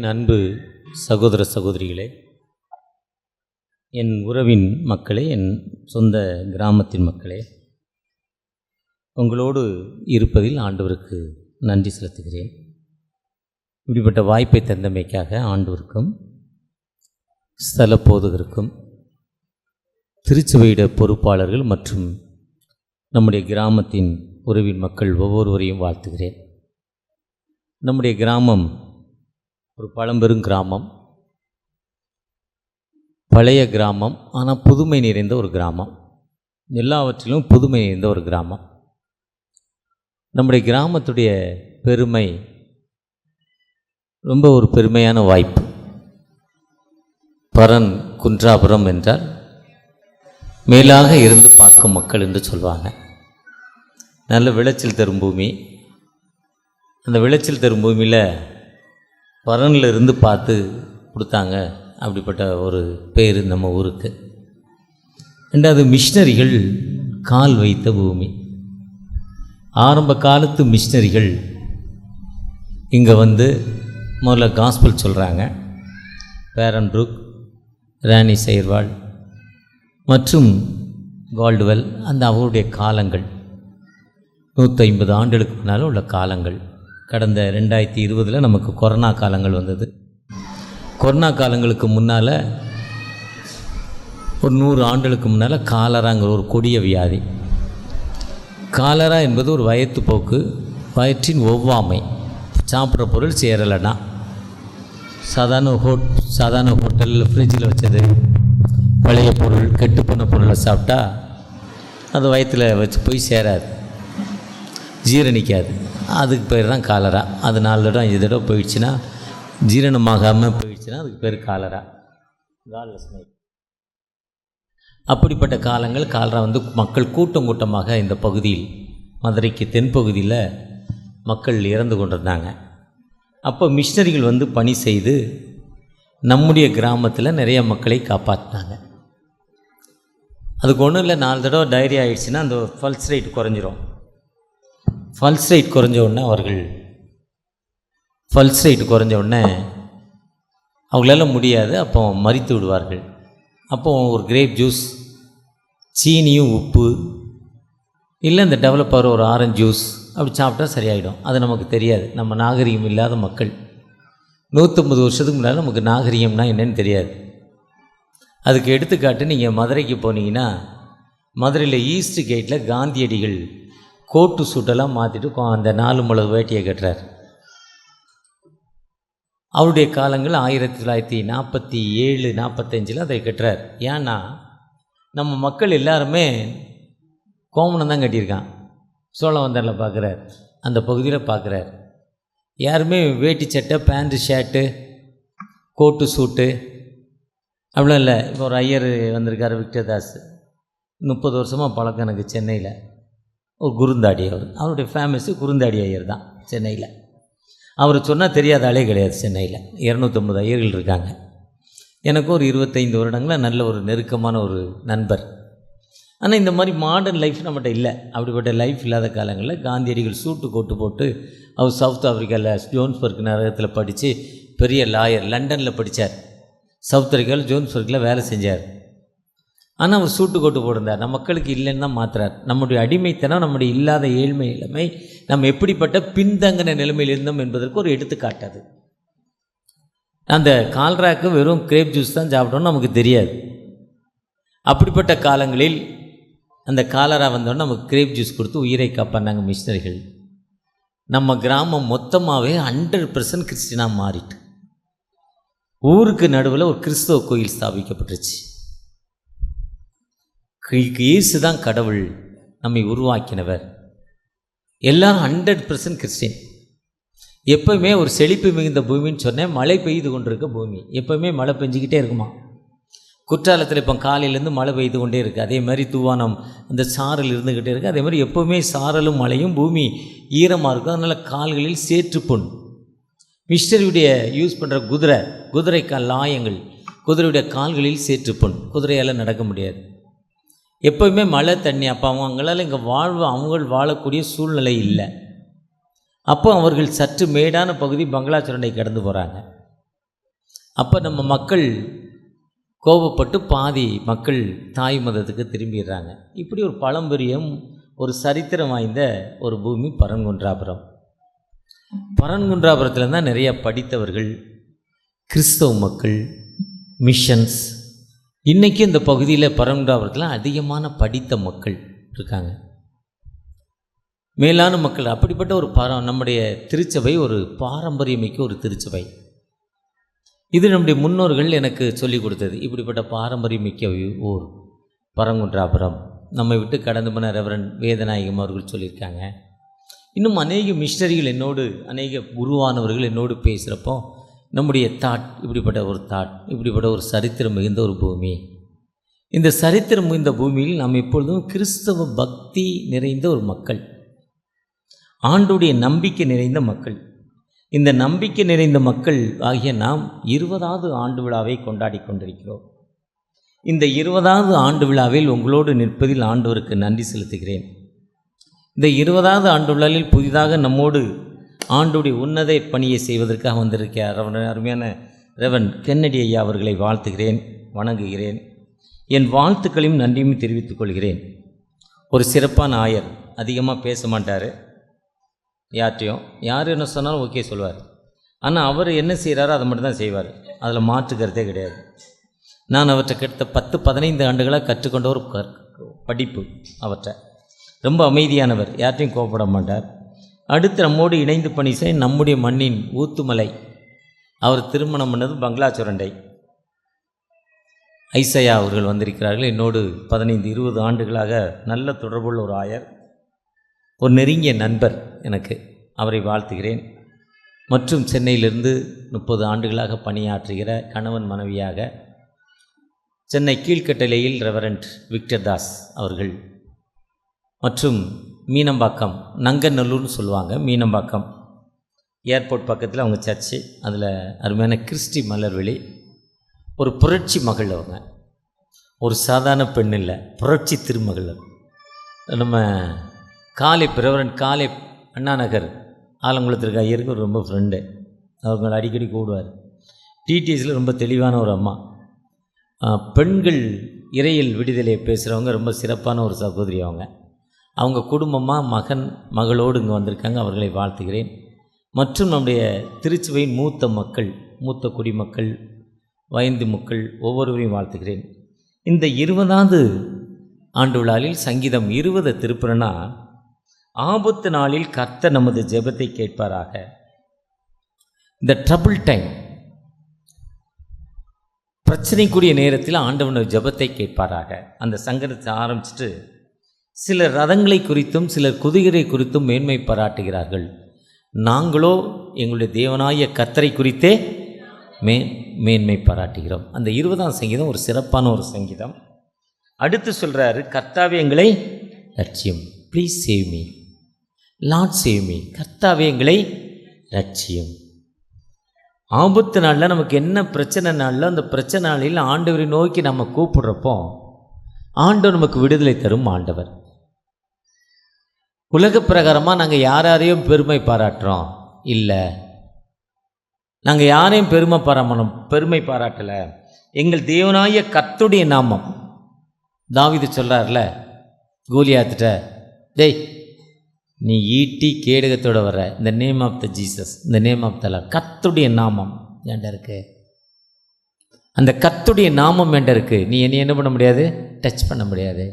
என் அன்பு சகோதர சகோதரிகளே, என் உறவின் மக்களே, என் சொந்த கிராமத்தின் மக்களே, உங்களோடு இருப்பதில் ஆண்டவருக்கு நன்றி செலுத்துகிறேன். இப்படிப்பட்ட வாய்ப்பை தந்தமைக்காக ஆண்டவருக்கும் ஸ்தல போதகருக்கும் திருச்சபையிட பொறுப்பாளர்கள் மற்றும் நம்முடைய கிராமத்தின் உறவின் மக்கள் ஒவ்வொருவரையும் வாழ்த்துகிறேன். நம்முடைய கிராமம் ஒரு பழம்பெரும் கிராமம், பழைய கிராமம், ஆனால் புதுமை நிறைந்த ஒரு கிராமம். எல்லாவற்றிலும் புதுமை நிறைந்த ஒரு கிராமம். நம்முடைய கிராமத்துடைய பெருமை ரொம்ப ஒரு பெருமையான வாய்ப்பு. பரன் குன்றாபுரம் என்றால் மேலாக இருந்து பார்க்கும் மக்கள் என்று சொல்வாங்க. நல்ல விளைச்சல் தரும் பூமி. அந்த விளைச்சல் தரும் பூமியில் பரனில் இருந்து பார்த்து கொடுத்தாங்க. அப்படிப்பட்ட ஒரு பேர் நம்ம ஊருக்கு. ரெண்டாவது, மிஷினரிகள் கால் வைத்த பூமி. ஆரம்ப காலத்து மிஷினரிகள் இங்கே வந்து முதல்ல காஸ்பல் சொல்கிறாங்க. பேரன்புரூக், ராணி சைர்வால் மற்றும் கால்டுவெல், அந்த அவருடைய காலங்கள் 150 ஆண்டுகளுக்கு முன்னால் உள்ள காலங்கள். கடந்த 2020 நமக்கு கொரோனா காலங்கள் வந்தது. கொரோனா காலங்களுக்கு முன்னால் ஒரு 100 ஆண்டுகளுக்கு முன்னால் காலராங்கிற ஒரு கொடிய வியாதி. காலரா என்பது ஒரு வயிற்றுப்போக்கு, வயிற்றின் ஒவ்வாமை. சாப்பிட்ற பொருள் சேரலைன்னா சாதாரண ஹோட்டலில் ஃப்ரிட்ஜில் வச்சது பழைய பொருள், கெட்டுப்போன பொருளை சாப்பிட்டா அது வயிற்றில் வச்சு போய் சேராது, ஜீரணிக்காது. அதுக்கு பேர் தான் காலரா. அது 4 தடவை 5 தடவை போயிடுச்சுன்னா, ஜீரணமாகாமல் போயிடுச்சுன்னா அதுக்கு பேர் காலரா, கால்லஸ் மைட். அப்படிப்பட்ட காலங்கள் காலரா வந்து மக்கள் கூட்டம் கூட்டமாக இந்த பகுதியில், மதுரைக்கு தென்பகுதியில் மக்கள் இறந்து கொண்டிருந்தாங்க. அப்போ மிஷினரிகள் வந்து பணி செய்து நம்முடைய கிராமத்தில் நிறைய மக்களை காப்பாற்றினாங்க. அதுக்கு ஒன்றும் இல்லை, 4 தடவை டயரி ஆகிடுச்சுன்னா அந்த பல்ஸ் ரேட் குறைஞ்சிரும். பல்ஸ் ரேட் குறைஞ்ச உடனே அவங்களால முடியாது, அப்போ மறித்து விடுவார்கள். அப்போது ஒரு கிரேப் ஜூஸ், சீனியும் உப்பு, இல்லை இந்த டெவலப்பர் ஒரு ஆரஞ்சு ஜூஸ் அப்படி சாப்பிட்டா சரியாயிடும். அது நமக்கு தெரியாது. நம்ம நாகரிகம் இல்லாத மக்கள். 150 வருஷத்துக்கு முன்னால் நமக்கு நாகரிகம்னா என்னன்னு தெரியாது. அதுக்கு எடுத்துக்காட்டு, நீங்கள் மதுரைக்கு போனீங்கன்னா, மதுரையில் ஈஸ்ட் கேட்டில் காந்தியடிகள் கோட்டு சூட்டெல்லாம் மாற்றிட்டு அந்த 4 முழ வேட்டியை கட்டுறார். அவருடைய காலங்கள் 1947, 45 அதை கட்டுறார். ஏன்னா நம்ம மக்கள் எல்லாருமே கோமணம் தான் கட்டியிருக்கான். சோழவந்தனில் பார்க்குறார், அந்த பகுதியில் பார்க்குறார். யாருமே வேட்டி சட்டை, பேண்ட்டு ஷர்ட்டு, கோட்டு சூட்டு அப்படிலாம் இல்லை. இப்போ ஒரு ஐயர் வந்திருக்கார், விக்டர்தாஸ். 30 வருஷமாக பழக்கம் எனக்கு சென்னையில். ஒரு குருந்தாடி. அவருடைய ஃபேமஸு குருந்தாடி ஐயர் தான் சென்னையில். அவர் சொன்னால் தெரியாத ஆளே கிடையாது. சென்னையில் 250 ஐயர்கள் இருக்காங்க. எனக்கும் ஒரு 25 வருடங்களாக நல்ல ஒரு நெருக்கமான ஒரு நண்பர். ஆனால் இந்த மாதிரி மாடர்ன் லைஃப் நம்மகிட்ட இல்லை. அப்படிப்பட்ட லைஃப் இல்லாத காலங்களில் காந்தியடிகள் சூட்டு கோட்டு போட்டு, அவர் சவுத் ஆஃப்ரிக்காவில் ஜோன்ஸ்பர்க் நகரத்தில் படித்து பெரிய லாயர், லண்டனில் படித்தார். சவுத் ஆஃப்ரிக்காவில் ஜோன்ஸ்பர்க்கில் வேலை செஞ்சார். ஆனால் அவர் சூட்டு கோட்டு போட்டிருந்தார். நம்ம மக்களுக்கு இல்லைன்னு தான் மாற்றுறார். நம்முடைய அடிமைத்தனம், நம்முடைய இல்லாத ஏழ்மை நிலைமை, நம்ம எப்படிப்பட்ட பின்தங்கின நிலைமையில் இருந்தோம் என்பதற்கு ஒரு எடுத்துக்காட்டாது. அந்த கால்ராக்கு வெறும் கிரேப் ஜூஸ் தான் சாப்பிட்டோன்னு நமக்கு தெரியாது. அப்படிப்பட்ட காலங்களில் அந்த காலரா வந்தோடனே நமக்கு கிரேப் ஜூஸ் கொடுத்து உயிரை காப்பானாங்க மிஷினரிகள். நம்ம கிராமம் மொத்தமாகவே 100% கிறிஸ்டினாக மாறிட்டு, ஊருக்கு நடுவில் ஒரு கிறிஸ்தவ கோயில் ஸ்தாபிக்கப்பட்டுருச்சு. இயேசு தான் கடவுள், நம்மை உருவாக்கினவர். எல்லாரும் 100% கிறிஸ்டின். எப்போவுமே ஒரு செழிப்பு மிகுந்த பூமின்னு சொன்னேன். மழை பெய்து கொண்டிருக்க பூமி. எப்போவுமே மழை பெஞ்சிக்கிட்டே இருக்குமா. குற்றாலத்தில் இப்போ காலையிலேருந்து மழை பெய்து கொண்டே இருக்குது. அதே மாதிரி தூவானம் அந்த சாரல் இருந்துக்கிட்டே இருக்குது. அதே மாதிரி எப்போவுமே சாரலும் மழையும், பூமி ஈரமாக இருக்கும். அதனால் கால்களில் சேற்றுப்புண். மிஷினரியுடைய யூஸ் பண்ணுற குதிரை லாயங்கள், குதிரையுடைய கால்களில் சேற்றுப்புண். குதிரையால் நடக்க முடியாது. எப்போவுமே மழை தண்ணி. அப்போ அவங்களால இங்கே அவங்க வாழக்கூடிய சூழ்நிலை இல்லை. அப்போ அவர்கள் சற்று மேடான பகுதி பங்களா சுரண்டை கடந்து போகிறாங்க. அப்போ நம்ம மக்கள் கோபப்பட்டு பாதி மக்கள் தாய் மதத்துக்கு திரும்பிடுறாங்க. இப்படி ஒரு பழம்பெரியம், ஒரு சரித்திரம் வாய்ந்த ஒரு பூமி பரன்குன்றாபுரம். பரன்குன்றாபுரத்தில் தான் நிறைய படித்தவர்கள், கிறிஸ்தவ மக்கள், மிஷன்ஸ். இன்றைக்கி இந்த பகுதியில் பரன்குன்றாபுரத்தில் அதிகமான படித்த மக்கள் இருக்காங்க, மேலான மக்கள். அப்படிப்பட்ட ஒரு நம்முடைய திருச்சபை ஒரு பாரம்பரியமிக்க ஒரு திருச்சபை. இது நம்முடைய முன்னோர்கள் எனக்கு சொல்லிக் கொடுத்தது. இப்படிப்பட்ட பாரம்பரியமிக்க ஊர் பரன்குன்றாபுரம். நம்மை விட்டு கடந்து போன ரெவரண்ட் வேதநாயகம் அவர்கள் சொல்லியிருக்காங்க. இன்னும் அநேக மிஷனரிகள் என்னோடு, அநேக உருவானவர்கள் என்னோடு பேசுகிறப்போ நம்முடைய இப்படிப்பட்ட ஒரு சரித்திரம் மிகுந்த ஒரு பூமி. இந்த சரித்திரம் மிகுந்த பூமியில் நாம் எப்பொழுதும் கிறிஸ்தவ பக்தி நிறைந்த ஒரு மக்கள், ஆண்டுடைய நம்பிக்கை நிறைந்த மக்கள். இந்த நம்பிக்கை நிறைந்த மக்கள் ஆகிய நாம் 20வது ஆண்டு விழாவை கொண்டாடி கொண்டிருக்கிறோம். இந்த 20வது ஆண்டு விழாவில் உங்களோடு நிற்பதில் ஆண்டவருக்கு நன்றி செலுத்துகிறேன். இந்த 20வது ஆண்டு விழாவில் புதிதாக நம்மோடு ஆண்டுடைய உன்னத பணியை செய்வதற்காக வந்திருக்கிறார் அருமையான ரெவரண்ட் கென்னடி ஐயா அவர்களை வாழ்த்துகிறேன், வணங்குகிறேன். என் வாழ்த்துக்களையும் நன்றியும் தெரிவித்துக் கொள்கிறேன். ஒரு சிறப்பான ஆயர், அதிகமாக பேச மாட்டார், யார்ட்டையும் யார் என்ன சொன்னாலும் ஓகே சொல்லுவார். ஆனால் அவர் என்ன செய்கிறாரோ அதை மட்டும் தான் செய்வார், அதில் மாற்று கருத்தே கிடையாது. நான் அவற்றை கிட்ட 10-15 ஆண்டுகளாக கற்றுக்கொண்ட ஒரு படிப்பு அவற்றை. ரொம்ப அமைதியானவர், யார்ட்டையும் கோபப்பட மாட்டார். அடுத்து நம்மோடு இணைந்து பணி செய்ய நம்முடைய மண்ணின் ஊத்துமலை, அவர் திருமணம் பண்ணது பங்களா சுரண்டை ஐசையா அவர்கள் வந்திருக்கிறார்கள். என்னோடு 15-20 ஆண்டுகளாக நல்ல தொடர்புள்ள ஒரு ஆயர், ஒரு நெருங்கிய நண்பர் எனக்கு. அவரை வாழ்த்துகிறேன். மற்றும் சென்னையிலிருந்து 30 ஆண்டுகளாக பணியாற்றுகிற கணவன் மனைவியாக சென்னை கீழ்கட்டளையில் ரெவரண்ட் விக்டர் தாஸ் அவர்கள், மற்றும் மீனம்பாக்கம், நங்கநல்லூர்னு சொல்லுவாங்க, மீனம்பாக்கம் ஏர்போர்ட் பக்கத்தில் அவங்க சர்ச்சு, அதில் அருமையான கிறிஸ்டி மலர்வெளி, ஒரு புரட்சி மகள். அவங்க ஒரு சாதாரண பெண் இல்லை, புரட்சி திருமகள். நம்ம ரெவரண்ட் காலை அண்ணா நகர் ஆலங்குளத்திற்கு ஐயருக்கு ரொம்ப ஃப்ரெண்டு, அவங்களை அடிக்கடி கூடுவார். டிடிஎஸில் ரொம்ப தெளிவான ஒரு அம்மா. பெண்கள் இறையில் விடுதலை பேசுகிறவங்க, ரொம்ப சிறப்பான ஒரு சகோதரி. அவங்க குடும்பமாக மகளோடு இங்கே வந்திருக்காங்க, அவர்களை வாழ்த்துகிறேன். மற்றும் நம்முடைய திருச்சபையின் மூத்த மக்கள், மூத்த குடிமக்கள், வயது மக்கள் ஒவ்வொருவரையும் வாழ்த்துகிறேன். இந்த 20வது ஆண்டு விழாவில் சங்கீதம் 20 திருப்புறனா, ஆபத்து நாளில் கர்த்தர் நமது ஜெபத்தை கேட்பாராக. இந்த ட்ரபிள் டைம், பிரச்சனைக்குரிய நேரத்தில் ஆண்டவனுடைய ஜெபத்தை கேட்பாராக. அந்த சங்கீதத்தை ஆரம்பிச்சுட்டு சிலர் ரதங்களை குறித்தும் சிலர் குதிரை குறித்தும் மேன்மை பாராட்டுகிறார்கள். நாங்களோ எங்களுடைய தேவனாய கர்த்தரை குறித்தே மேன்மை பாராட்டுகிறோம். அந்த 20ஆம் சங்கீதம் ஒரு சிறப்பான ஒரு சங்கீதம். அடுத்து சொல்கிறாரு, கர்த்தாவே எங்களை ரட்சியும், please save me, Lord save me. கர்த்தாவே எங்களை ரட்சியும். ஆபத்து நாளில் நமக்கு என்ன பிரச்சனை நாளில், அந்த பிரச்சனை நாளில் ஆண்டவரை நோக்கி நம்ம கூப்பிடுறப்போ ஆண்டவர் நமக்கு விடுதலை தரும் ஆண்டவர். உலக பிரகாரமாக நாங்கள் யாரையும் பெருமை பாராட்டுறோம் இல்லை, நாங்கள் யாரையும் பெருமை பாராட்டலை. எங்கள் தேவனாய கர்த்தருடைய நாமம், தாவீது சொல்கிறார்ல கோலியாத்திட்ட, டேய் நீ ஈட்டி கேடகத்தோடு வர்ற, இந்த நேம் ஆஃப் த ஜீசஸ், இந்த நேம் ஆஃப் த லார்ட், கர்த்தருடைய நாமம் ஏண்ட இருக்கு. அந்த கர்த்தருடைய நாமம் ஏண்ட இருக்கு, நீ என்ன பண்ண முடியாது, டச் பண்ண முடியாது.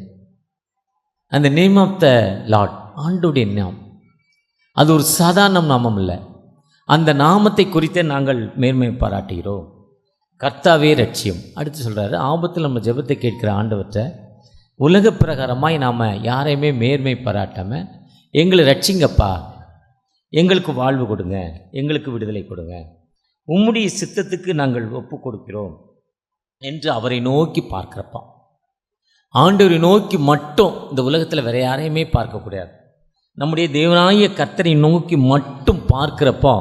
அந்த நேம் ஆஃப் த லார்ட், ஆண்டுடைய நாமம், அது ஒரு சாதாரண நாமம் இல்லை. அந்த நாமத்தை குறித்தே நாங்கள் மேன்மை பாராட்டுகிறோம். கர்த்தாவே ரட்சியம். அடுத்து சொல்கிறாரு, ஆபத்தில் நம்ம ஜெபத்தை கேட்கிற ஆண்டவற்றை உலக பிரகாரமாய் நாம் யாரையுமே மேன்மை பாராட்டாமல் எங்களை ரட்சிங்கப்பா, எங்களுக்கு வாழ்வு கொடுங்க, எங்களுக்கு விடுதலை கொடுங்க, உம்முடைய சித்தத்துக்கு நாங்கள் ஒப்பு கொடுக்கிறோம் என்று அவரை நோக்கி பார்க்குறப்பா, ஆண்டவரை நோக்கி மட்டும், இந்த உலகத்தில் வேறு யாரையுமே பார்க்கக்கூடாது, நம்முடைய தேவனாய கர்த்தரை நோக்கி மட்டும் பார்க்கிறப்போ,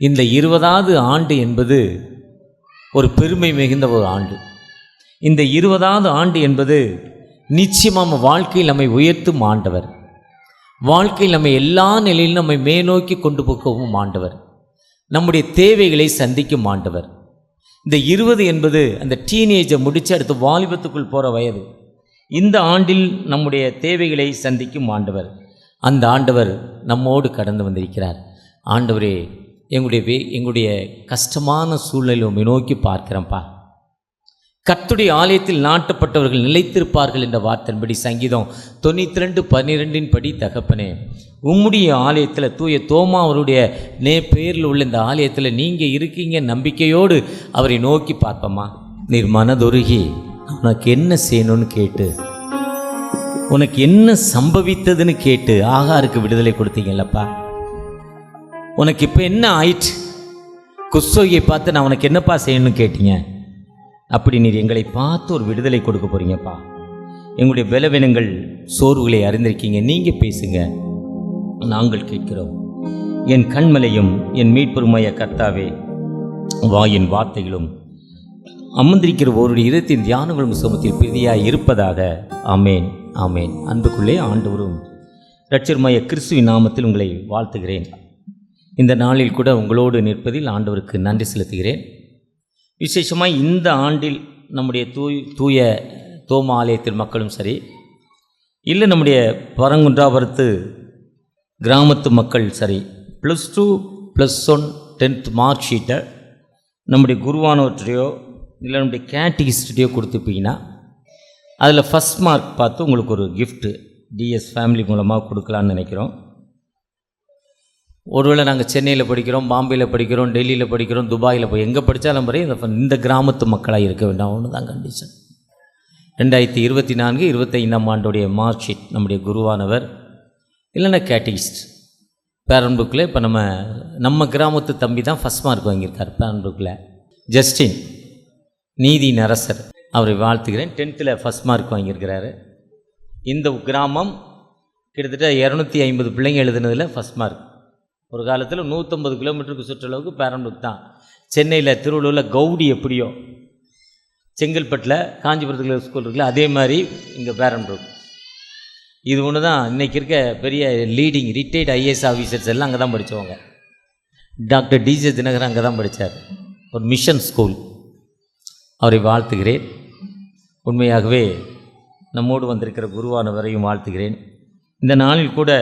இந்த 20வது ஆண்டு என்பது ஒரு பெருமை மிகுந்த ஒரு ஆண்டு. இந்த 20வது ஆண்டு என்பது நிச்சயமாக வாழ்க்கையில் நம்மை உயர்த்தும் ஆண்டவர், வாழ்க்கையில் நம்ம எல்லா நிலையிலும் நம்மை மேநோக்கி கொண்டு போகவும் ஆண்டவர், நம்முடைய தேவைகளை சந்திக்கும் ஆண்டவர். இந்த 20 என்பது அந்த டீனேஜை முடித்து அடுத்து வாலிபத்துக்குள் போகிற வயது. இந்த ஆண்டில் நம்முடைய தேவைகளை சந்திக்கும் ஆண்டவர், அந்த ஆண்டவர் நம்மோடு கடந்து வந்திருக்கிறார். ஆண்டவரே, எங்களுடைய கஷ்டமான சூழ்நிலை உம்மை நோக்கி பார்க்கிறேன்ப்பா. கர்த்தருடைய ஆலயத்தில் நாட்டப்பட்டவர்கள் நிலைத்திருப்பார்கள் என்ற வார்த்தையின்படி சங்கீதம் 92:12 படி, தகப்பனே, உம்முடைய ஆலயத்தில் தூய தோமா அவருடைய பேரில் உள்ள இந்த ஆலயத்தில் நீங்கள் இருக்கீங்க நம்பிக்கையோடு அவரை நோக்கி பார்ப்போமா. நீர் மனதொருகி உனக்கு என்ன செய்யணும்னு கேட்டு, உனக்கு என்ன சம்பவித்ததுன்னு கேட்டு ஆகாருக்கு விடுதலை கொடுத்தீங்கல்லப்பா. உனக்கு இப்போ என்ன ஆயிற்று? குஸ்ஸோயை பார்த்து நான் உனக்கு என்னப்பா செய்யணும்னு கேட்டீங்க. அப்படி நீர் எங்களை பார்த்து ஒரு விடுதலை கொடுக்க போகிறீங்கப்பா. எங்களுடைய பலவீனங்கள் சோர்வுகளை அறிந்திருக்கீங்க, நீங்கள் பேசுங்க, நாங்கள் கேட்கிறோம். என் கண்மலையும் என் மீட்பெருமைய கர்த்தாவே, வாயின் வார்த்தைகளும் அமர்ந்திருக்கிற ஒருடைய இதயத்தின் தியானங்களும் சுமத்தில் பிரதியாய் இருப்பதாக. ஆமேன், ஆமேன். அன்புக்குள்ளே ஆண்டவரும் இரட்சகருமாகிய கிறிஸ்துவின் நாமத்தில் உங்களை வாழ்த்துகிறேன். இந்த நாளில் கூட உங்களோடு நிற்பதில் ஆண்டவருக்கு நன்றி செலுத்துகிறேன். விசேஷமாக இந்த ஆண்டில் நம்முடைய தூய தோமா ஆலயத்தின் மக்களும் சரி, இல்லை நம்முடைய பரங்குன்றாபுரத்து கிராமத்து மக்கள் சரி, +2 +1 10th மார்க் ஷீட்டை நம்முடைய குருவானவற்றையோ இல்லை நம்முடைய கேட்டகிஸ்டையோ கொடுத்துப்பீங்கன்னா அதில் ஃபஸ்ட் மார்க் பார்த்து உங்களுக்கு ஒரு கிஃப்ட்டு டிஎஸ் ஃபேமிலி மூலமாக கொடுக்கலான்னு நினைக்கிறோம். ஒருவேளை நாங்கள் சென்னையில் படிக்கிறோம், பாம்பேயில் படிக்கிறோம், டெல்லியில் படிக்கிறோம், துபாயில் போய் எங்கே படித்தாலும் வரை இந்த கிராமத்து மக்களாக இருக்க வேண்டாம், ஒன்று தான் கண்டிஷன். 2024-25 ஆண்டுடைய மார்க் ஷீட் நம்முடைய குருவானவர் இல்லைன்னா கேட்டகிஸ்ட் பேரன் புக்கில் இப்போ நம்ம கிராமத்து தம்பி தான் ஃபஸ்ட் மார்க் வாங்கியிருக்கார் பேரன் புக்கில். ஜஸ்டின் நீதி நரசர், அவரை வாழ்த்துகிறேன். 10th first mark வாங்கியிருக்கிறாரு. இந்த கிராமம் கிட்டத்தட்ட 250 பிள்ளைங்க எழுதுனதில் ஃபஸ்ட் மார்க். ஒரு காலத்தில் 150 கிலோமீட்டருக்கு சுற்றளவுக்கு பேரம்புக் தான். சென்னையில் திருவள்ளூரில் கவுடி எப்படியோ, செங்கல்பட்டில் காஞ்சிபுரத்தில் ஸ்கூல் இருக்குல்ல, அதே மாதிரி இங்கே பேரம்புக். இது ஒன்று தான் இன்றைக்கி இருக்க பெரிய லீடிங் ரிட்டையர்டு ஐஏஎஸ் ஆஃபீஸர்ஸ் எல்லாம் அங்கே தான் படித்தவங்க. டாக்டர் டிஜே தினகரன் அங்கே தான் படித்தார், ஒரு மிஷன் ஸ்கூல். அவரை வாழ்த்துகிறேன். உண்மையாகவே நம்மோடு வந்திருக்கிற குருவானவரையும் வாழ்த்துகிறேன். இந்த நாளில் கூட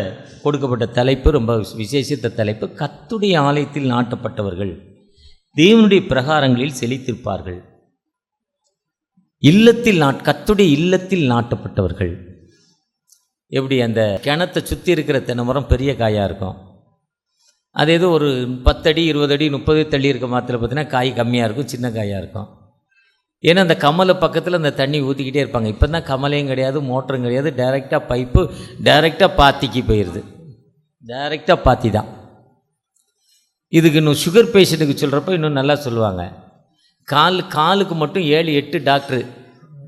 கொடுக்கப்பட்ட தலைப்பு ரொம்ப விசேஷித்த தலைப்பு. கர்த்தருடைய ஆலயத்தில் நாட்டப்பட்டவர்கள் தேவனுடைய பிரகாரங்களில் செழித்திருப்பார்கள். கர்த்தருடைய இல்லத்தில் நாட்டப்பட்டவர்கள். எப்படி அந்த கிணத்தை சுற்றி இருக்கிற தென்னைமரம் பெரிய காயாக இருக்கும், அது ஏதோ ஒரு 10 அடி 20 அடி 30 தள்ளி இருக்க மாத்திரம் பார்த்தீங்கன்னா காய் கம்மியாக இருக்கும், சின்ன காயாக இருக்கும். ஏன்னா அந்த கமலை பக்கத்தில் அந்த தண்ணி ஊற்றிக்கிட்டே இருப்பாங்க. இப்போ தான் கமலையும் கிடையாது, மோட்டரும் கிடையாது, டைரெக்டாக பைப்பு டைரெக்டாக பாத்திக்கு போயிடுது. டைரெக்டாக பாத்தி தான். இதுக்கு இன்னும் சுகர் பேஷண்ட்டுக்கு சொல்கிறப்ப இன்னும் நல்லா சொல்லுவாங்க. காலுக்கு மட்டும் 7-8 டாக்டரு,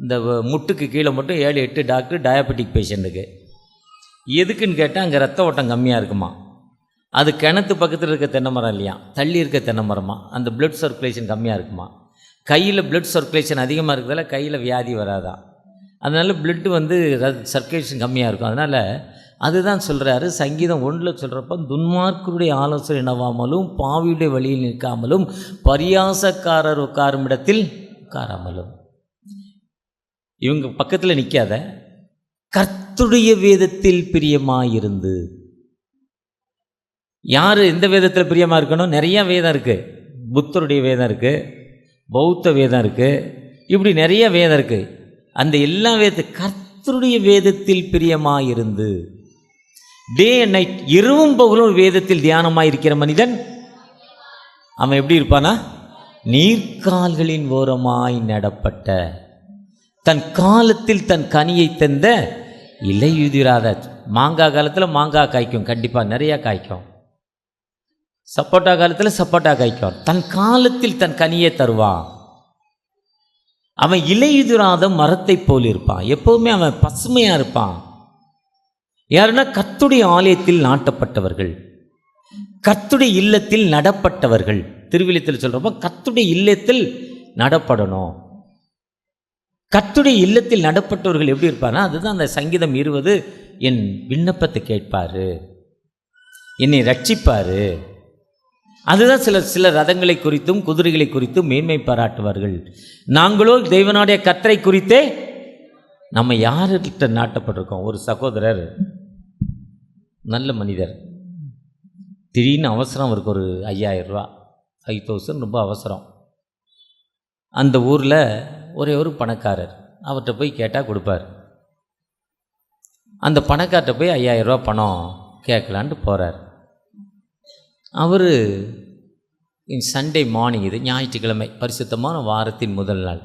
இந்த முட்டுக்கு கீழே மட்டும் 7-8 டாக்டர் டயபெட்டிக் பேஷண்ட்டுக்கு. எதுக்குன்னு கேட்டால் அங்கே ரத்த ஓட்டம் கம்மியாக இருக்குமா, அது கிணத்து பக்கத்தில் இருக்க தென்னை மரம் இல்லையா, தள்ளி இருக்க தென்னை மரமா, அந்த பிளட் சர்க்குலேஷன் கம்மியாக இருக்குமா. கையில் பிளட் சர்க்குலேஷன் அதிகமாக இருக்கிறதால கையில் வியாதி வராதான், அதனால் பிளட்டு சர்க்குலேஷன் கம்மியாக இருக்கும். அதனால் அதுதான் சொல்கிறாரு சங்கீதம் 1 சொல்கிறப்ப, துன்மார்க்கருடைய ஆலோசனை நவாமலும் பாவியுடைய வழியில் நிற்காமலும் பரியாசக்காரர் உட்காரும் இடத்தில் உட்காராமலும். இவங்க பக்கத்தில் நிற்காத, கர்த்தருடைய வேதத்தில் பிரியமாயிருந்து. யார் எந்த வேதத்தில் பிரியமாக இருக்கணும்? நிறையா வேதம் இருக்குது. புத்தருடைய வேதம் இருக்குது, பௌத்த வேதம் இருக்குது, இப்படி நிறைய வேதம் இருக்குது. அந்த எல்லா கர்த்தருடைய வேதத்தில் பிரியமாயிருந்து, டே அண்ட் நைட், இரவும் பகலும் வேதத்தில் தியானமாக இருக்கிற மனிதன் அவன் எப்படி இருப்பானா? நீர்க்கால்களின் ஓரமாய் நடப்பட்ட, தன் காலத்தில் தன் கனியை தந்த இலையுதிராத. மாங்காய் காலத்தில் மாங்காய் காய்க்கும், கண்டிப்பாக நிறையா காய்க்கும். சப்போட்டா காலத்தில் சப்போட்டா காய்க்கும். தன் காலத்தில் தன் கனியை தருவான். அவன் இலையுதிராத மரத்தை போல் இருப்பான். எப்போவுமே அவன் பசுமையாக இருப்பான். யாருன்னா கர்த்தருடைய ஆலயத்தில் நாட்டப்பட்டவர்கள், கர்த்தருடைய இல்லத்தில் நடப்பட்டவர்கள். திருவிழித்தில் சொல்கிறப்ப கர்த்தருடைய இல்லத்தில் நடப்படணும். கர்த்தருடைய இல்லத்தில் நடப்பட்டவர்கள் எப்படி இருப்பார்னா, அதுதான் அந்த சங்கீதம் 20, என் விண்ணப்பத்தை கேட்பார், என்னை ரட்சிப்பார். அதுதான் சில ரதங்களை குறித்தும் குதிரைகளை குறித்தும் மேன்மை பாராட்டுவார்கள். நாங்களோ தேவனுடைய கர்த்தரை குறித்தே நம்ம யார்கிட்ட நாட்டப்பட்டிருக்கோம். ஒரு சகோதரர் நல்ல மனிதர், திடீர்னு அவசரம், அவருக்கு ஒரு 5000 ரூபா, 5000 ரொம்ப அவசரம். அந்த ஊரில் ஒரே ஒரு பணக்காரர், அவர்கிட்ட போய் கேட்டால் கொடுப்பார். அந்த பணக்கார்ட்ட போய் 5000 ரூபா பணம் கேட்கலான்ட்டு போகிறார். அவர் சண்டே மார்னிங், இது ஞாயிற்றுக்கிழமை, பரிசுத்தமான வாரத்தின் முதல் நாள்,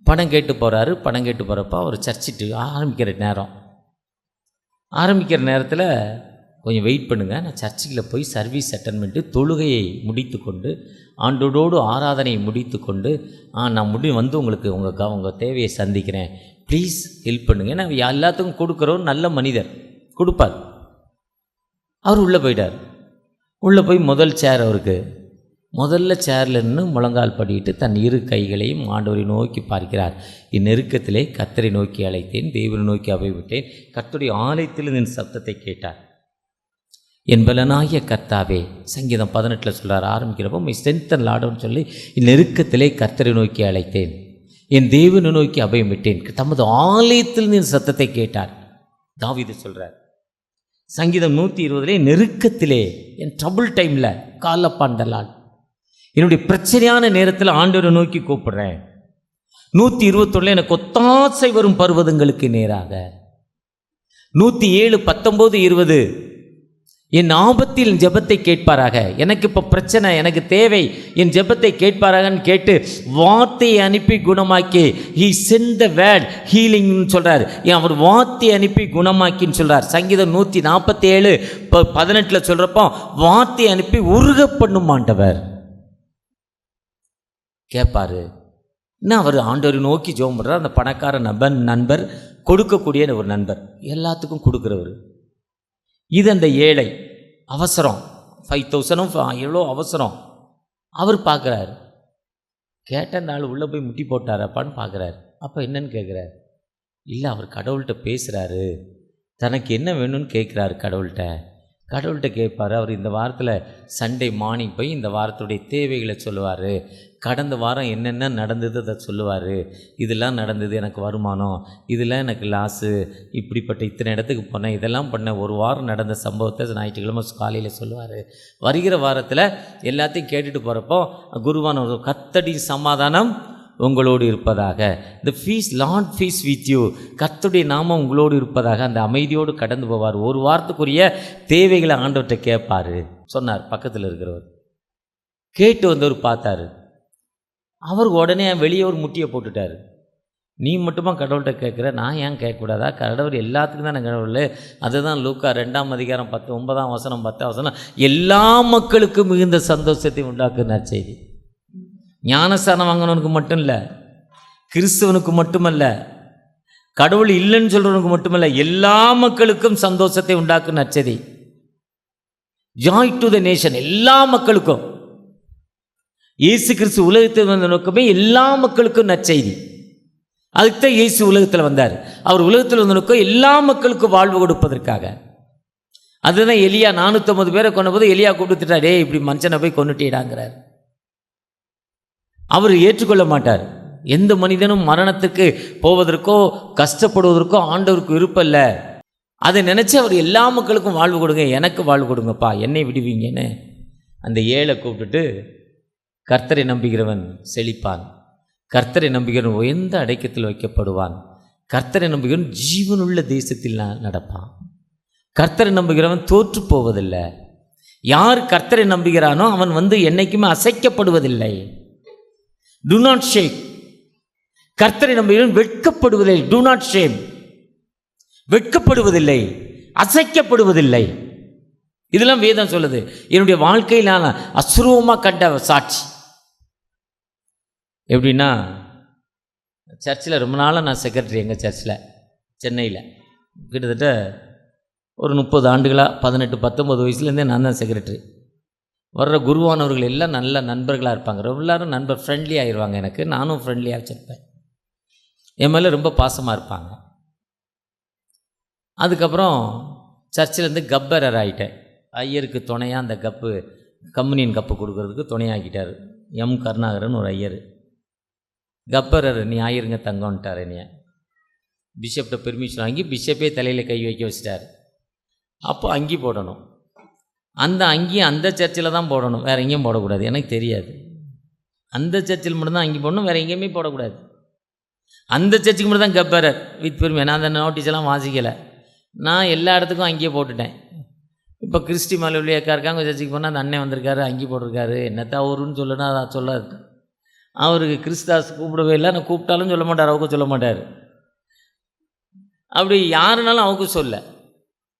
பணம் கேட்டு போகிறாரு. பணம் கேட்டு போகிறப்ப அவர் சர்ச்சிட்டு ஆரம்பிக்கிற நேரத்தில் கொஞ்சம் வெயிட் பண்ணுங்கள், நான் சர்ச்சுக்குள்ளே போய் சர்வீஸ் அட்டெண்ட் தொழுகையை முடித்து கொண்டு ஆண்டோடு ஆராதனையை முடித்து கொண்டு நான் வந்து உங்களுக்கு உங்கள் தேவையை சந்திக்கிறேன், ப்ளீஸ் ஹெல்ப் பண்ணுங்கள். நான் எல்லாத்துக்கும் கொடுக்குறோம், நல்ல மனிதர், கொடுப்பார். அவர் உள்ளே போயிட்டார். உள்ளே போய் முதல் சேர், அவருக்கு முதல்ல சேரில் நின்று முழங்கால் படிட்டு தன் இரு கைகளையும் ஆண்டவரை நோக்கி பார்க்கிறார். இந்நெருக்கத்திலே கர்த்தரை நோக்கி அழைத்தேன், தேவனை நோக்கி அபயமிட்டேன், கர்த்தருடைய ஆலயத்தில் நின் சத்தத்தை கேட்டார். என் பலனாகிய கர்த்தாவே, சங்கீதம் 18 சொல்கிறார், ஆரம்பிக்கிறப்போ மை ஸ்ட்ரென்த் அண்ட் லார்ட்னு சொல்லி இந்நெருக்கத்திலே கர்த்தரை நோக்கி அழைத்தேன், என் தேவனை நோக்கி அபயமிட்டேன், தமது ஆலயத்தில் நின் சத்தத்தை கேட்டார். தாவீது சொல்கிறார் சங்கீதம் 120 நெருக்கத்திலே, என் ட்ரபுள் டைமில் காலப்பாண்டலால், என்னுடைய பிரச்சனையான நேரத்தில் ஆண்டவரை நோக்கி கூப்பிடுறேன். 121 எனக்கு ஒத்தாசை வரும் பர்வதங்களுக்கு நேராக. 107 19 20 என் ஆபத்தில் ஜெபத்தை கேட்பாராக. எனக்கு இப்போ பிரச்சனை, எனக்கு தேவை, என் ஜெபத்தை கேட்பாராகன்னு கேட்டு வார்த்தையை அனுப்பி குணமாக்கி, ஹீ சென்ட் த வேர்ட் ஹீலிங்னு சொல்கிறார். அவர் வார்த்தையை அனுப்பி குணமாக்கின்னு சொல்கிறார். சங்கீதம் 147 18 சொல்கிறப்போ வார்த்தையை அனுப்பி உருக பண்ணும் ஆண்டவர் கேட்பார். இன்னும் அவர் ஆண்டவரை நோக்கி ஜெபம் பண்ணுறார். அந்த பணக்கார நண்பர் கொடுக்கக்கூடிய ஒரு நண்பர், எல்லாத்துக்கும் கொடுக்குறவர். இது அந்த ஏழை, அவசரம், 5000 எவ்வளோ அவசரம். அவர் பார்க்குறார், கேட்ட நாள் உள்ளே போய் முட்டி போட்டாரப்பான்னு பார்க்குறாரு. அப்போ என்னன்னு கேட்குறாரு, இல்லை அவர் கடவுள்கிட்ட பேசுகிறாரு, தனக்கு என்ன வேணும்னு கேட்குறாரு கடவுள்கிட்ட கேட்பார். அவர் இந்த வாரத்தில் சண்டே மார்னிங் போய் இந்த வாரத்துடைய தேவைகளை சொல்லுவார். கடந்த வாரம் என்னென்ன நடந்தது அதை சொல்லுவார். இதெல்லாம் நடந்தது, எனக்கு வருமானம், இதெல்லாம் எனக்கு லாஸு, இப்படிப்பட்ட இத்தனை இடத்துக்கு போனேன், இதெல்லாம் பண்ண, ஒரு வாரம் நடந்த சம்பவத்தை ஞாயிற்றுக்கிழமை காலையில் சொல்லுவார். வருகிற வாரத்தில் எல்லாத்தையும் கேட்டுட்டு போகிறப்போ குருவான ஒரு கர்த்தடி சமாதானம் உங்களோடு இருப்பதாக, தி fees Lord fees with you, கர்த்தருடைய நாமம் உங்களோடு இருப்பதாக, அந்த அமைதியோடு கடந்து போவார். ஒரு வாரத்துக்குரிய தேவைகளை ஆண்டவர்கிட்ட கேட்பார் சொன்னார். பக்கத்தில் இருக்கிறவர் கேட்டு வந்தவர் பார்த்தாரு. அவர் உடனே வெளியே ஒரு முட்டியை போட்டுட்டார். நீ மட்டுமா கடவுள்கிட்ட கேட்குற, நான் ஏன் கேட்கக்கூடாதா? கடவுள் எல்லாத்துக்கும் தான் கடவுள். அதுதான் லூக்கா 2 அதிகாரம் 9 எல்லா மக்களுக்கும் மிகுந்த சந்தோஷத்தை உண்டாக்கு நற்செய்தி. ஞானஸ்தானம் வாங்கினவனுக்கு மட்டும் இல்லை, கிறிஸ்தவனுக்கு மட்டுமல்ல, கடவுள் இல்லைன்னு சொல்கிறவனுக்கு மட்டுமல்ல, எல்லா மக்களுக்கும் சந்தோஷத்தை உண்டாக்கும் நற்செய்தி. ஜாய் டு த நேஷன், எல்லா மக்களுக்கும். இயேசு கிறிஸ்து உலகத்தில் வந்த நோக்கமே எல்லா மக்களுக்கும் நற்செய்தி. அதுக்கு தான் இயேசு உலகத்தில் வந்தார். அவர் உலகத்தில் வந்த நோக்கம் எல்லா மக்களுக்கும் வாழ்வு கொடுப்பதற்காக. அதுதான் எலியா 450 பேரை கொண்ட போது எலியா கூப்பிட்டுட்டார், இப்படி மனுஷனை போய் கொண்டுட்டீடாங்கிறார். அவர் ஏற்றுக்கொள்ள மாட்டார். எந்த மனிதனும் மரணத்துக்கு போவதற்கோ கஷ்டப்படுவதற்கோ ஆண்டவருக்கு விருப்பம். அதை நினச்சி அவர் எல்லா மக்களுக்கும் வாழ்வு கொடுங்க, எனக்கு வாழ்வு கொடுங்கப்பா, என்னை விடுவீங்கன்னு அந்த ஏழை கூப்பிட்டுட்டு, கர்த்தரை நம்புகிறவன் செழிப்பான், கர்த்தரை நம்புகிறவன் உயர்ந்த அடைக்கத்தில் வைக்கப்படுவான், கர்த்தரை நம்புகிறவன் ஜீவனுள்ள தேசத்தில் நடப்பான், கர்த்தரை நம்புகிறவன் தோற்று போவதில்லை. யார் கர்த்தரை நம்புகிறானோ அவன் என்னைக்குமே அசைக்கப்படுவதில்லை. Do not shake. கர்த்தரை நம்புகிறவன் வெட்கப்படுவதில்லை. Do not shame. வெட்கப்படுவதில்லை, அசைக்கப்படுவதில்லை. இதெல்லாம் வேதம் சொல்லுது. என்னுடைய வாழ்க்கையில் நான் அசுரூபமாக கண்ட சாட்சி. எப்படின்னா, சர்ச்சில் ரொம்ப நாளாக நான் செக்ரட்டரி, எங்கள் சர்ச்சில் சென்னையில் கிட்டத்தட்ட ஒரு 30 ஆண்டுகளாக, 18-19 வயசுலேருந்தே நான் தான் செக்ரட்டரி. வர்ற குருவானவர்கள் எல்லாம் நல்ல நண்பர்களாக இருப்பாங்க. எல்லாரும் நண்பர் ஃப்ரெண்ட்லி ஆகிடுவாங்க. எனக்கு நானும் ஃப்ரெண்ட்லியாக வச்சுருப்பேன். என் மேலே ரொம்ப பாசமாக இருப்பாங்க. அதுக்கப்புறம் சர்ச்சிலேருந்து கப்பரர் ஆகிட்டேன். ஐயருக்கு துணையாக அந்த கப்பு கம்யூனியன் கப்பு கொடுக்கறதுக்கு துணையாக்கிட்டார். எம் கருணாகரன் ஒரு ஐயர். கப்பரர் நீ ஆயிருங்க தங்கம்ட்டார். என்னைய பிஷப்கிட்ட பெர்மிஷன் வாங்கி பிஷப்பே தலையில் கை வைக்க வச்சிட்டார். அப்போ அங்கி போடணும். அந்த அங்கி அந்த சர்ச்சில் தான் போடணும், வேறு எங்கேயும் போடக்கூடாது. எனக்கு தெரியாது. அந்த சர்ச்சில் மட்டும்தான் அங்கி போடணும், வேறு எங்கேயுமே போடக்கூடாது. அந்த சர்ச்சுக்கு மட்டும் தான் கப்பரர் வித் பெருமை. நான் அந்த நோட்டீஸெல்லாம் வாசிக்கலை. நான் எல்லா இடத்துக்கும் அங்கேயே போட்டுட்டேன். இப்போ கிறிஸ்டி மலையில் அக்கா இருக்காங்க, சர்ச்சுக்கு போனால் அந்த அண்ணன் வந்திருக்காரு, அங்கி போட்டிருக்காரு. என்னத்தான் அவருன்னு சொல்லணும், அதை சொல்லாது. அவருக்கு கிறிஸ்தாஸ் கூப்பிடவே இல்லை. நான் கூப்பிட்டாலும் சொல்ல மாட்டார், அவருக்கும் சொல்ல மாட்டார். அப்படி யாருனாலும் அவருக்கு சொல்ல.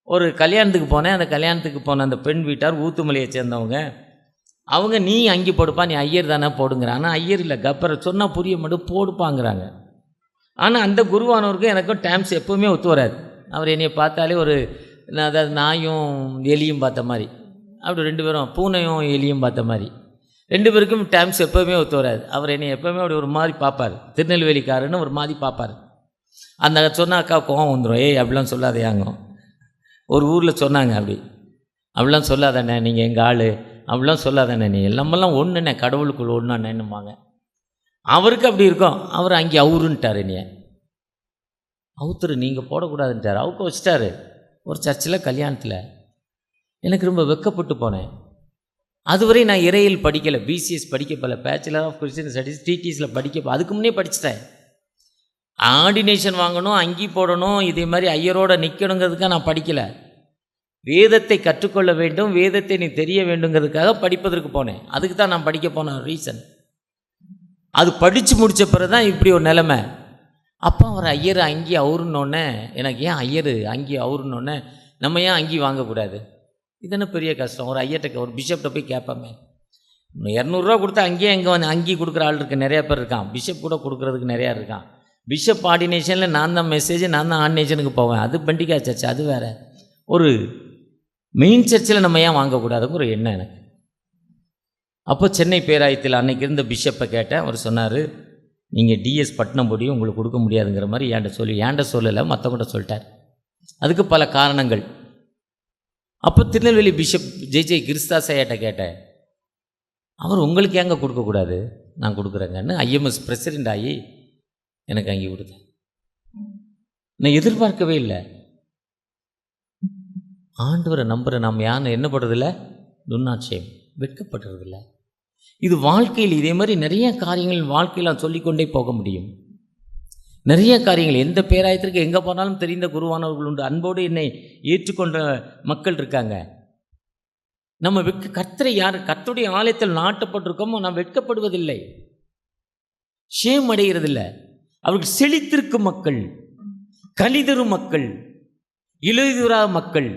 ஒரு கல்யாணத்துக்கு போனேன். அந்த கல்யாணத்துக்கு போன அந்த பெண் வீட்டார் ஊத்துமலையை சேர்ந்தவங்க. அவங்க நீ அங்கி போடுப்பா, நீ ஐயர் தானே போடுங்கிற. ஆனால் ஐயர் இல்லை, கப்பரை சொன்னால் புரிய மட்டும் போடுப்பாங்கிறாங்க. ஆனால் அந்த குருவானவருக்கும் எனக்கும் டேம்ஸ் எப்போவுமே ஒத்து வராது. அவர் என்னையை பார்த்தாலே ஒரு அதாவது நாயும் எலியும் பார்த்த மாதிரி, அப்படி 2 பேரும் பூனையும் எலியும் பார்த்த மாதிரி 2 பேருக்கும் டேம்ஸ் எப்போவுமே ஒத்து வராது. அவர் என்னை எப்போவுமே அப்படி ஒரு மாதிரி பார்ப்பார். திருநெல்வேலிக்காரன்னு ஒரு மாதிரி பார்ப்பார். அந்த சொன்ன அக்கா கோவம் வந்துடும். ஏய் அப்படிலாம் சொல்லாதையாங்க. ஒரு ஊரில் சொன்னாங்க, அப்படிலாம் சொல்லாதானே, நீங்கள் எங்கள் ஆள், அப்படிலாம் சொல்லாதானே, நீ எல்லாமெல்லாம் ஒன்றுண்ணே, கடவுளுக்குள்ள ஒன்றுண்ணேன்னுவாங்க. அவருக்கு அப்படி இருக்கும். அவர் அங்கே அவுருன்ட்டார். என்னைய அவுத்துரு நீங்கள் போடக்கூடாதுன்ட்டார். அவுக்க வச்சிட்டாரு. ஒரு சர்ச்சில் கல்யாணத்தில் எனக்கு ரொம்ப வெக்கப்பட்டு போனேன். அதுவரை நான் இறையில் படிக்கலை, பிசிஎஸ் படிக்கப்பல, பேச்சுலர் ஆஃப் கிறிஸ்டியன் ஸ்டடீஸ் டிடிஸில் அதுக்கு முன்னே படிச்சிட்டேன். ஆர்டினேஷன் வாங்கணும், அங்கி போடணும், இதே மாதிரி ஐயரோட நிற்கணுங்கிறதுக்காக நான் படிக்கலை. வேதத்தை கற்றுக்கொள்ள வேண்டும், வேதத்தை நீ தெரிய வேண்டுங்கிறதுக்காக படிப்பதற்கு போனேன். அதுக்கு தான் நான் படிக்க போன ரீசன். அது படித்து முடித்த பிறகு தான் இப்படி ஒரு நிலைமை. அப்போ அவர் ஐயர் அங்கி அவருன்னொன்னே எனக்கு ஏன் ஐயர் அங்கி அவருன்னொன்னே நம்ம ஏன் அங்கி வாங்கக்கூடாது? இது என்ன பெரிய கஷ்டம்? ஒரு ஐயர்கிட்ட ஒரு பிஷப்கிட்ட போய் கேட்பாமே. 200 கொடுத்தா அங்கேயே அங்கி கொடுக்குற ஆள் இருக்குது, நிறையா பேர் இருக்கான். பிஷப் கூட கொடுக்குறதுக்கு நிறையா இருக்கான். பிஷப் ஆர்டினேஷனில் நான் தான் மெசேஜ், நான் தான் ஆர்டினேஷனுக்கு போவேன். அது பண்டிகா சர்ச், அது வேறு. ஒரு மெயின் சர்ச்சில் நம்ம ஏன் வாங்கக்கூடாதுங்கிற ஒரு எண்ணம் எனக்கு. அப்போ சென்னை பேராயத்தில் அன்னைக்கு இருந்த பிஷப்பை கேட்டேன். அவர் சொன்னார், நீங்கள் டிஎஸ் பட்டினம் போடி உங்களுக்கு கொடுக்க முடியாதுங்கிற மாதிரி ஏன்ட சொல்லலை, மற்றவங்கிட்ட சொல்லிட்டார். அதுக்கு பல காரணங்கள். அப்போ திருநெல்வேலி பிஷப் ஜெய் கிறிஸ்தாஸ் ஐயாட்ட கேட்டேன். அவர் உங்களுக்கு ஏங்க கொடுக்கக்கூடாது, நான் கொடுக்குறேங்கன்னு ஐஎம்எஸ் பிரசிடெண்ட் ஆகி எனக்கு அங்கே கொடுத்தேன். நான் எதிர்பார்க்கவே இல்லை. ஆண்டவரை நம்புகிற நாம் யாரும் என்ன பண்ணுறதில்ல, துன்னாட்சியம் வெட்கப்படுறதில்லை. இது வாழ்க்கையில் இதே மாதிரி நிறைய காரியங்கள் வாழ்க்கையில் சொல்லிக்கொண்டே போக முடியும். நிறைய காரியங்கள் எந்த பேராயத்திற்கு எங்கே போனாலும் தெரிந்த குருவானவர்கள் உண்டு. அன்போடு என்னை ஏற்றுக்கொண்ட மக்கள் இருக்காங்க. நம்ம கர்த்தரை யார் கர்த்தருடைய ஆலயத்தில் நாட்டப்பட்டிருக்கோமோ நாம் வெட்கப்படுவதில்லை, ஷேம் அடைகிறதில்லை. அவர்கள் செழித்திருக்கும் மக்கள், கலிதரும் மக்கள், இளையுறா மக்கள்.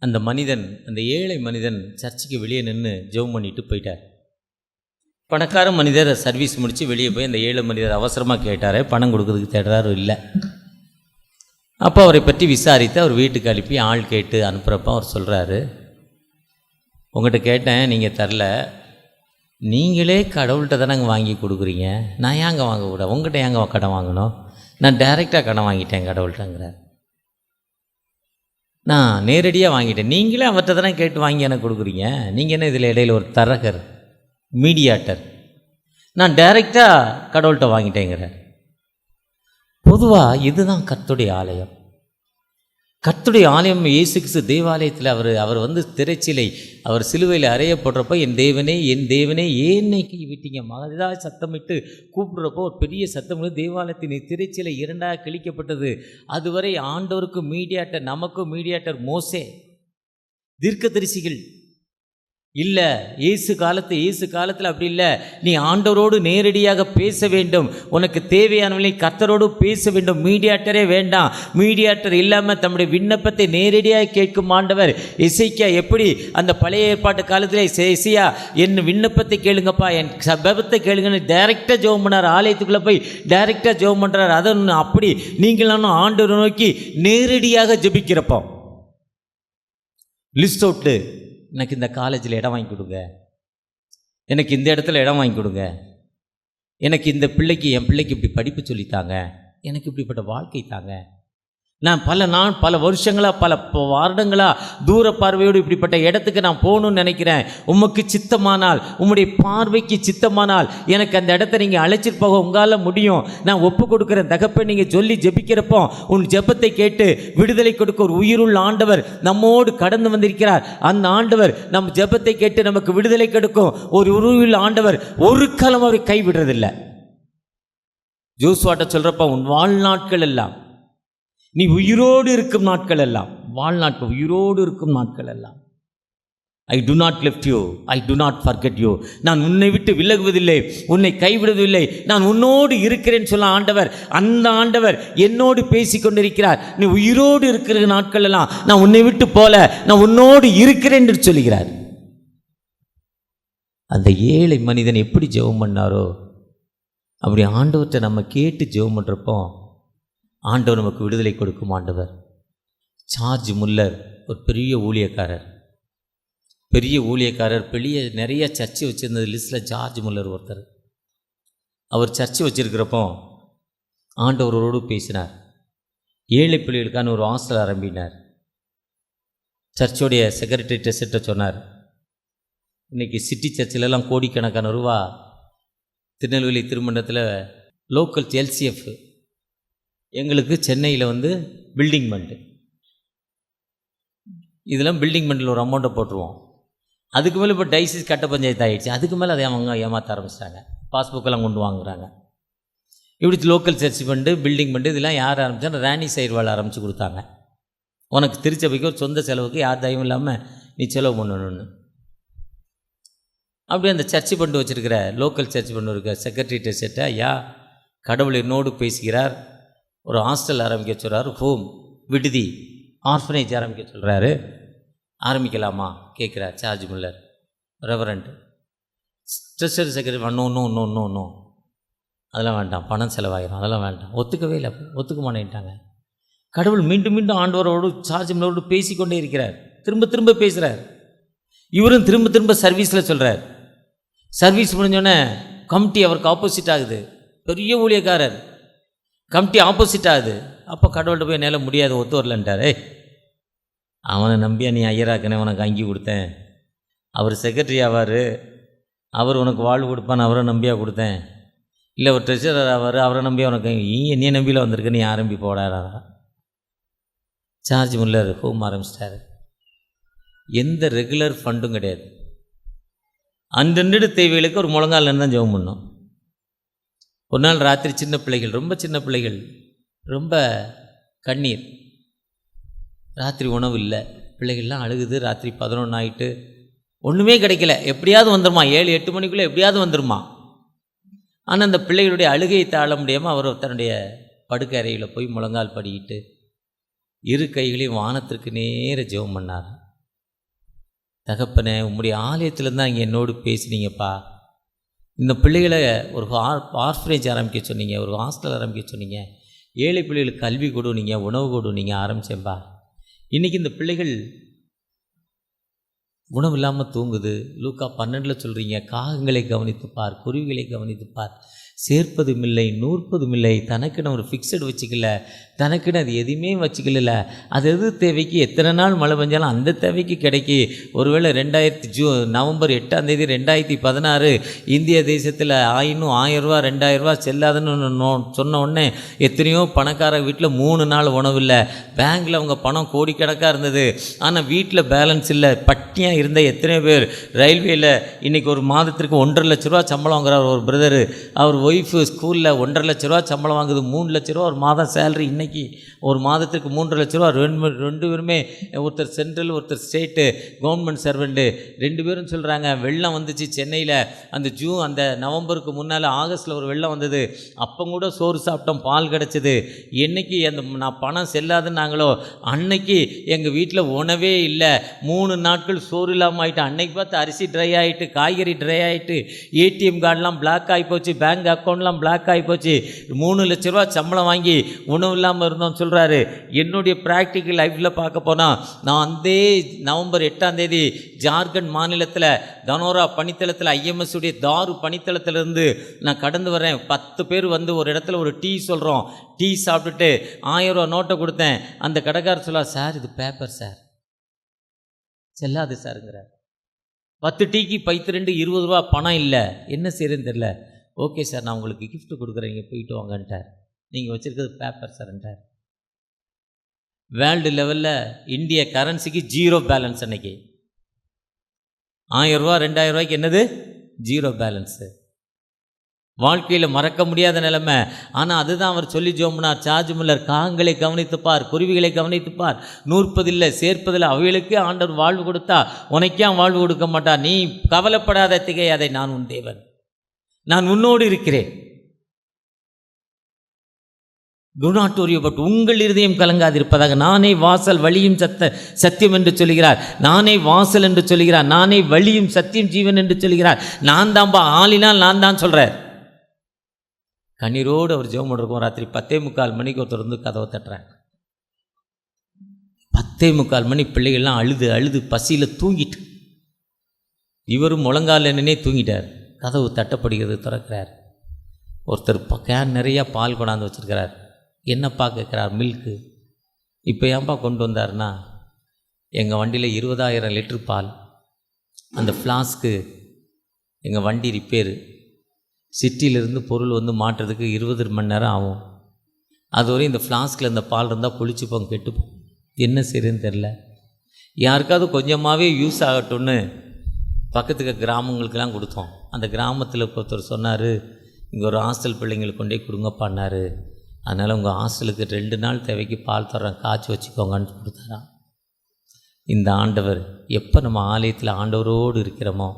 அந்த மனிதன், அந்த ஏழை மனிதன் சர்ச்சுக்கு வெளியே நின்று ஜெபம் பண்ணிட்டு போயிட்டார். பணக்கார மனிதர் சர்வீஸ் முடித்து வெளியே போய் அந்த ஏழை மனிதர் அவசரமாக கேட்டார், பணம் கொடுக்கறதுக்கு தேடுறாரு இல்லை. அப்போ அவரை பற்றி விசாரித்து அவர் வீட்டுக்கு அனுப்பி ஆள் கேட்டு அனுப்புகிறப்ப அவர் சொல்கிறாரு, உங்கள்கிட்ட கேட்டேன், நீங்கள் தரல, நீங்களே கடவுள்கிட்ட தானே அங்கே வாங்கி கொடுக்குறீங்க, நான் ஏங்க வாங்கக்கூடாது, உங்கள்கிட்ட ஏங்க கடன் வாங்கணும், நான் டைரெக்டாக கடன் வாங்கிட்டேன் கடவுள்கிட்டங்கிறார். நான் நேரடியாக வாங்கிட்டேன், நீங்களே அவர்கிட்ட தானே கேட்டு வாங்கி எனக்கு கொடுக்குறீங்க, நீங்கள் என்ன இதில் இடையில் ஒரு தரகர், மீடியாட்டர், நான் டைரெக்டாக கடவுள்கிட்ட வாங்கிட்டேங்கிறார். பொதுவாக இதுதான் கர்த்தருடைய ஆலயம். கர்த்தருடைய ஆலயம் இயேசு கிறிஸ்து தேவாலயத்தில் அவர் திரைச்சிலை, அவர் சிலுவையில் அறையப்படுறப்போ என் தேவனே ஏன் என்னை விட்டீங்க மகதாக சத்தமிட்டு கூப்பிடுறப்போ ஒரு பெரிய சத்தம், தேவாலயத்தின் திரைச்சிலை 2ஆக கிழிக்கப்பட்டது. அதுவரை ஆண்டவருக்கும் மீடியாட்டர், நமக்கும் மீடியாட்டர் மோசே, தீர்க்கதரிசிகள் இல்லை. இயேசு காலத்தில் அப்படி இல்லை. நீ ஆண்டவரோடு நேரடியாக பேச வேண்டும், உனக்கு தேவையானவர்களை கர்த்தரோடு பேச வேண்டும், மீடியாட்டரே வேண்டாம். மீடியாட்டர் இல்லாமல் தம்முடைய விண்ணப்பத்தை நேரடியாக கேட்கும் ஆண்டவர். எசேக்கியா எப்படி அந்த பழைய ஏற்பாட்டு காலத்தில் எசேக்கியா என் விண்ணப்பத்தை கேளுங்கப்பா, என் சபத்தை கேளுங்கன்னு டைரெக்டாக ஜெபம் பண்ணார். ஆலயத்துக்குள்ளே போய் டைரெக்டாக ஜெபம் பண்ணுறார். அதை அப்படி நீங்களும் ஆண்டவரை நோக்கி நேரடியாக ஜெபிக்கிறப்போ லிஸ்ட் அவுட்டு, எனக்கு இந்த காலேஜில் இடம் வாங்கி கொடுங்க, எனக்கு இந்த இடத்துல இடம் வாங்கி கொடுங்க, எனக்கு இந்த என் பிள்ளைக்கு இப்படி படிப்பு சொல்லித்தாங்க, எனக்கு இப்படிப்பட்ட வாழ்க்கை தாங்க, நான் பல வருஷங்களாக பல வருடங்களாக தூர பார்வையோடு இப்படிப்பட்ட இடத்துக்கு நான் போகணும்னு நினைக்கிறேன். உமக்கு சித்தமானால், உம்முடைய பார்வைக்கு சித்தமானால் எனக்கு அந்த இடத்த நீங்கள் அழைச்சிட்டு போக உங்களால் முடியும். நான் ஒப்பு கொடுக்குறேன் தகப்பன். நீங்கள் சொல்லி ஜெபிக்கிறப்போ உன் ஜெபத்தை கேட்டு விடுதலை கொடுக்க ஒரு உயிருள்ள ஆண்டவர் நம்மோடு கடந்து வந்திருக்கிறார். அந்த ஆண்டவர் நம் ஜெபத்தை கேட்டு நமக்கு விடுதலை கொடுக்கும் ஒரு உயிருள்ள ஆண்டவர். ஒரு காலம் அவரை கைவிடுறதில்லை. ஜோசுவாட்ட சொல்கிறப்ப உன் வாழ்நாட்கள் எல்லாம், நீ உயிரோடு இருக்கும் நாட்கள் எல்லாம், வாழ்நாட்கள் உயிரோடு இருக்கும் நாட்கள் எல்லாம், I do not left you, I do not forget you, நான் உன்னை விட்டு விலகுவதில்லை, உன்னை கைவிடுவதில்லை, நான் உன்னோடு இருக்கிறேன்னு சொல்ல ஆண்டவர். அந்த ஆண்டவர் என்னோடு பேசி கொண்டிருக்கிறார். நீ உயிரோடு இருக்கிற நாட்கள் எல்லாம் நான் உன்னை விட்டு போல, நான் உன்னோடு இருக்கிறேன் என்று சொல்லுகிறார். அந்த ஏழை மனிதன் எப்படி ஜெபம் பண்ணாரோ அப்படி ஆண்டவர்கிட்ட நம்ம கேட்டு ஜெபம் பண்ணுறப்போ ஆண்டவர் நமக்கு விடுதலை கொடுக்கும் ஆண்டவர். ஜார்ஜ் முல்லர் ஒரு பெரிய ஊழியக்காரர், நிறைய சர்ச்சை வச்சுருந்தது லிஸ்ட்டில் ஜார்ஜ் முல்லர் ஒருத்தர். அவர் சர்ச்சை வச்சுருக்கிறப்போ ஆண்டவரோடு பேசினார். ஏழை பிள்ளைகளுக்கான ஒரு ஹாஸ்டல் ஆரம்பினார். சர்ச்சோடைய செக்ரட்டரி டெஸ்ட்டை சொன்னார், இன்றைக்கி சிட்டி சர்ச்சிலெல்லாம் கோடிக்கணக்கான ரூபா திருநெல்வேலி திருமண்டத்தில் லோக்கல் எல்சிஎஃப் எங்களுக்கு சென்னையில் பில்டிங் பண்டு, இதெல்லாம் பில்டிங் பண்டில் ஒரு அமௌண்ட்டை போட்டுருவோம். அதுக்கு மேலே இப்போ டைசிஸ் கட்ட பஞ்சாயத்து ஆகிடுச்சு. அதுக்கு மேலே அதை அவங்க ஏமாற்ற ஆரம்பிச்சிட்டாங்க. பாஸ்புக்கெல்லாம் கொண்டு வாங்குறாங்க. இப்படி local church fund, building fund இதெல்லாம் யார் ஆரம்பித்தாலும் ராணி சைர்வால் ஆரம்பித்து கொடுத்தாங்க. உனக்கு திருச்சபைக்கு ஒரு சொந்த செலவுக்கு யார் தயவும் இல்லாமல் நீ செலவு பண்ணணும்னு. அப்படி அந்த சர்ச் ஃபண்டு வச்சுருக்கிற லோக்கல் சர்ச் ஃபண்டு இருக்க செக்ரட்டரி டெஸ்ட்டை, ஐயா கடவுள் என்னோடு பேசுகிறார், ஒரு ஹாஸ்டல் ஆரம்பிக்க சொல்கிறார், ஹோம் விடுதி ஆர்ஃபனேஜ் ஆரம்பிக்க சொல்கிறாரு, ஆரம்பிக்கலாமா கேட்குறார் George Muller reverend. Treasury secretary no no no no no அதெல்லாம் வேண்டாம், பணம் செலவாயிரும், அதெல்லாம் வேண்டாம், ஒத்துக்கவே இல்லை, ஒத்துக்க மாட்டேன்ட்டாங்க. கடவுள் மீண்டும் மீண்டும் ஆண்டவரோடு ஜார்ஜ் முல்லரோடு பேசிக்கொண்டே இருக்கிறார். திரும்ப திரும்ப பேசுகிறார். இவரும் திரும்ப திரும்ப சர்வீஸில் சொல்கிறார். சர்வீஸ் முடிஞ்சோடனே கமிட்டி அவருக்கு ஆப்போசிட் ஆகுது. பெரிய ஊழியக்காரர், கமிட்டி ஆப்போசிட் ஆகுது. அப்போ கடவுள்கிட்ட போய் என்னால் முடியாது, ஒத்து வரலன்ட்டார். அவனை நம்பியா நீ ஐயராக்கனே உனக்கு அங்கி கொடுத்தேன், அவர் செக்ரட்டரி ஆவார், அவர் உனக்கு வாழ்வு கொடுப்பான்னு அவரை நம்பியாக கொடுத்தேன். இல்லை ஒரு ட்ரெஷரர் ஆவார், அவரை நம்பியா உனக்கு நீ நம்பியில் வந்திருக்க, நீ ஆரம்பி போடாரா. ஜார்ஜ் முல்லர் ஹோம் ஆரம்பிச்சிட்டார். எந்த ரெகுலர் ஃபண்டும் கிடையாது. அன்றன்றைய தேவைகளுக்கு ஒரு முழங்கால் தான் ஜெபம் பண்ணோம். ஒரு நாள் ராத்திரி சின்ன பிள்ளைகள், ரொம்ப சின்ன பிள்ளைகள், ரொம்ப கண்ணீர், ராத்திரி உணவு இல்லை, பிள்ளைகள்லாம் அழுகுது. ராத்திரி 11 ஆகிட்டு ஒன்றுமே கிடைக்கல. எப்படியாவது வந்துடுமா, 7-8 மணிக்குள்ளே எப்படியாவது வந்துடுமா. ஆனால் அந்த பிள்ளைகளுடைய அழுகையை தாழ முடியாமல் அவர் தன்னுடைய படுக்கை அறையில் போய் முழங்கால் படிக்கிட்டு இரு கைகளையும் வானத்திற்கு நேர ஜெபம் பண்ணார். தகப்பனே, உம்முடைய ஆலயத்தில் தான் இங்கே என்னோடு பேசுனீங்கப்பா. இந்த பிள்ளைகளை ஒரு ஆர்ஃபனேஜ் ஆரம்பிக்க சொன்னீங்க, ஒரு ஹாஸ்டல் ஆரம்பிக்க சொன்னீங்க, ஏழை பிள்ளைகளுக்கு கல்வி கொடு, நீங்கள் உணவு கொடு, நீங்கள் ஆரம்பித்தேன்ப்பா. இன்றைக்கி இந்த பிள்ளைகள் உணவு இல்லாமல் தூங்குது. லூக்கா 12 சொல்கிறீங்க, காகங்களை கவனித்துப்பார், குருவிகளை கவனித்துப்பார், சேர்ப்பதும் இல்லை நூற்பதும் இல்லை, தனக்குன்னு ஒரு ஃபிக்ஸடு வச்சுக்கல, தனக்குன்னு அது எதுவுமே வச்சுக்கல. அது எது தேவைக்கு எத்தனை நாள் மழை பெஞ்சாலும் அந்த தேவைக்கு கிடைக்கி. ஒருவேளை நவம்பர் 8 2016 இந்திய தேசத்தில் இன்னும் 1000 ரூபா 2000 ரூபா செல்லாதுன்னு சொன்ன உடனே எத்தனையோ பணக்கார வீட்டில் 3 நாள் உணவு இல்லை. பேங்கில் அவங்க பணம் கோடிக்கணக்காக இருந்தது, ஆனால் வீட்டில் பேலன்ஸ் இல்லை. பட்டினியாக இருந்த எத்தனையோ பேர். ரயில்வேயில் இன்றைக்கி ஒரு மாதத்திற்கு 1.5 லட்ச ரூபா சம்பளம் வாங்குறார் ஒரு பிரதரு. அவர் ஒய்ஃபு ஸ்கூலில் 1.5 லட்ச ரூபா சம்பளம் வாங்குது, 3 லட்ச ரூபா ஒரு மாதம் சேலரி. இன்றைக்கி ஒரு மாதத்துக்கு 3 லட்ச ரூபா. ரெண்டு பேருமே, ஒருத்தர் சென்ட்ரல் ஒருத்தர் ஸ்டேட்டு கவர்மெண்ட் சர்வெண்ட்டு. 2 பேரும் சொல்கிறாங்க, வெள்ளம் வந்துச்சு சென்னையில். அந்த நவம்பருக்கு முன்னால் ஆகஸ்ட்டில் ஒரு வெள்ளம் வந்தது. அப்போ கூட சோறு சாப்பிட்டோம், பால் கிடச்சிது. என்றைக்கு நான் பணம் செல்லாதுன்னாங்களோ அன்னைக்கு எங்கள் வீட்டில் உணவே இல்லை. 3 நாட்கள் சோறு இல்லாமல் ஆகிட்டு. அன்னைக்கு பார்த்து அரிசி ட்ரை ஆகிட்டு, காய்கறி ட்ரை ஆகிட்டு, ஏடிஎம் கார்டெலாம் பிளாக் ஆகி போச்சு, பேங்க் அக்கௌண்ட்லாம் பிளாக் ஆகி போச்சு. 3 லட்ச ரூபா சம்பளம் வாங்கி உணவு இல்லாமல் இல்லாமல் இருந்தோம்னு சொல்கிறாரு. என்னுடைய ப்ராக்டிக்கல் லைஃப்பில் பார்க்க போனால் நான் நவம்பர் 8ஆம் தேதி ஜார்க்கண்ட் மாநிலத்தில் தனோரா பனித்தளத்தில் IMS உடைய தாரு பனித்தளத்திலிருந்து நான் கடந்து வரேன். 10 பேர் வந்து ஒரு இடத்துல ஒரு டீ சொல்கிறோம். டீ சாப்பிட்டுட்டு 1000 ரூபா நோட்டை கொடுத்தேன். அந்த கடைக்காரர் சொல்ல, சார் இது பேப்பர் சார், செல்லாது சாருங்கிறார். 10 டீக்கு 2 20 ரூபா பணம் இல்லை, என்ன செய்யறதுன்னு தெரியல. ஓகே சார், நான் உங்களுக்கு கிஃப்ட் கொடுக்குறேன், நீங்கள் போயிட்டு வாங்கன்ட்டார். நீங்கள் வச்சுருக்கிறது பேப்பர் சார்ன்ட்டார். வேர்ல்டு லெவலில் இந்திய கரன்சிக்கு 0 பேலன்ஸ். அன்னைக்கு 1000 ரூபா 2000 ரூபாய்க்கு என்னது 0 பேலன்ஸு. வாழ்க்கையில் மறக்க முடியாத நிலைமை. ஆனால் அதுதான் அவர் சொல்லி ஜோம்னார். சார்ஜ் முல்லர், காகங்களை கவனித்துப்பார், குருவிகளை கவனித்துப்பார், நூற்பதில்லை சேர்ப்பதில்லை, அவைகளுக்கு ஆண்டவர் வாழ்வு கொடுத்தா உனக்கே வாழ்வு கொடுக்க மாட்டார். நீ கவலைப்படாத, திகையாதை, நான் உன் தேவன், நான் உன்னோடு இருக்கிறேன். Do not worry about. உங்கள் இருதயம் கலங்காதிருப்பதாக. நானே வாசல் வழியும் சத்தியம் என்று சொல்கிறார். நானே வாசல் என்று சொல்கிறார். நானே வழியும் சத்தியம் ஜீவன் என்று சொல்கிறார். நான் தான்பா, ஆளினால் நான் தான் சொல்கிறார். கண்ணீரோடு அவர் ஜெபம் பண்ணிருக்கோம். ராத்திரி 10:45 மணிக்கு ஒருத்தர் வந்து கதவை தட்டுறாங்க. 10:45 மணி. பிள்ளைகள்லாம் அழுது அழுது பசியில் தூங்கிட்டு, இவரும் முழங்கால் என்னன்னே தூங்கிட்டார். கதவு தட்டப்படுகிறது, திறக்கிறார். ஒருத்தர் கேன் நிறையா பால் கொண்டாந்து வச்சுருக்கிறார். என்னப்பா கேட்குறார்? மில்க்கு. இப்போ ஏன்பா கொண்டு வந்தார்னா, எங்கள் வண்டியில் 20,000 லிட்டர் பால், அந்த ஃப்ளாஸ்க்கு எங்கள் வண்டி ரிப்பேரு, சிட்டியிலேருந்து பொருள் வந்து மாட்டுறதுக்கு 20 மணி நேரம் ஆகும். அதுவரை இந்த ஃப்ளாஸ்கில் இந்த பால் இருந்தால் புளிச்சுப்போம், கெட்டுப்போம், என்ன செய்யுதுன்னு தெரில. யாருக்காவது கொஞ்சமாகவே யூஸ் ஆகட்டும்னு பக்கத்துக்கு கிராமங்களுக்கெல்லாம் கொடுத்தோம். அந்த கிராமத்தில் ஒருத்தர் சொன்னார், இங்கே ஒரு ஹாஸ்டல் பிள்ளைங்களுக்கு கொண்டே கொடுங்கப்பான்னாரு. அதனால் உங்கள் ஹாஸ்டலுக்கு 2 நாள் தேவைக்கு பால் தர்றேன், காய்ச்சி வச்சுக்கோங்கன்னு கொடுத்தாராம். இந்த ஆண்டவர் எப்போ நம்ம ஆலயத்தில் ஆண்டவரோடு இருக்கிறோமோ,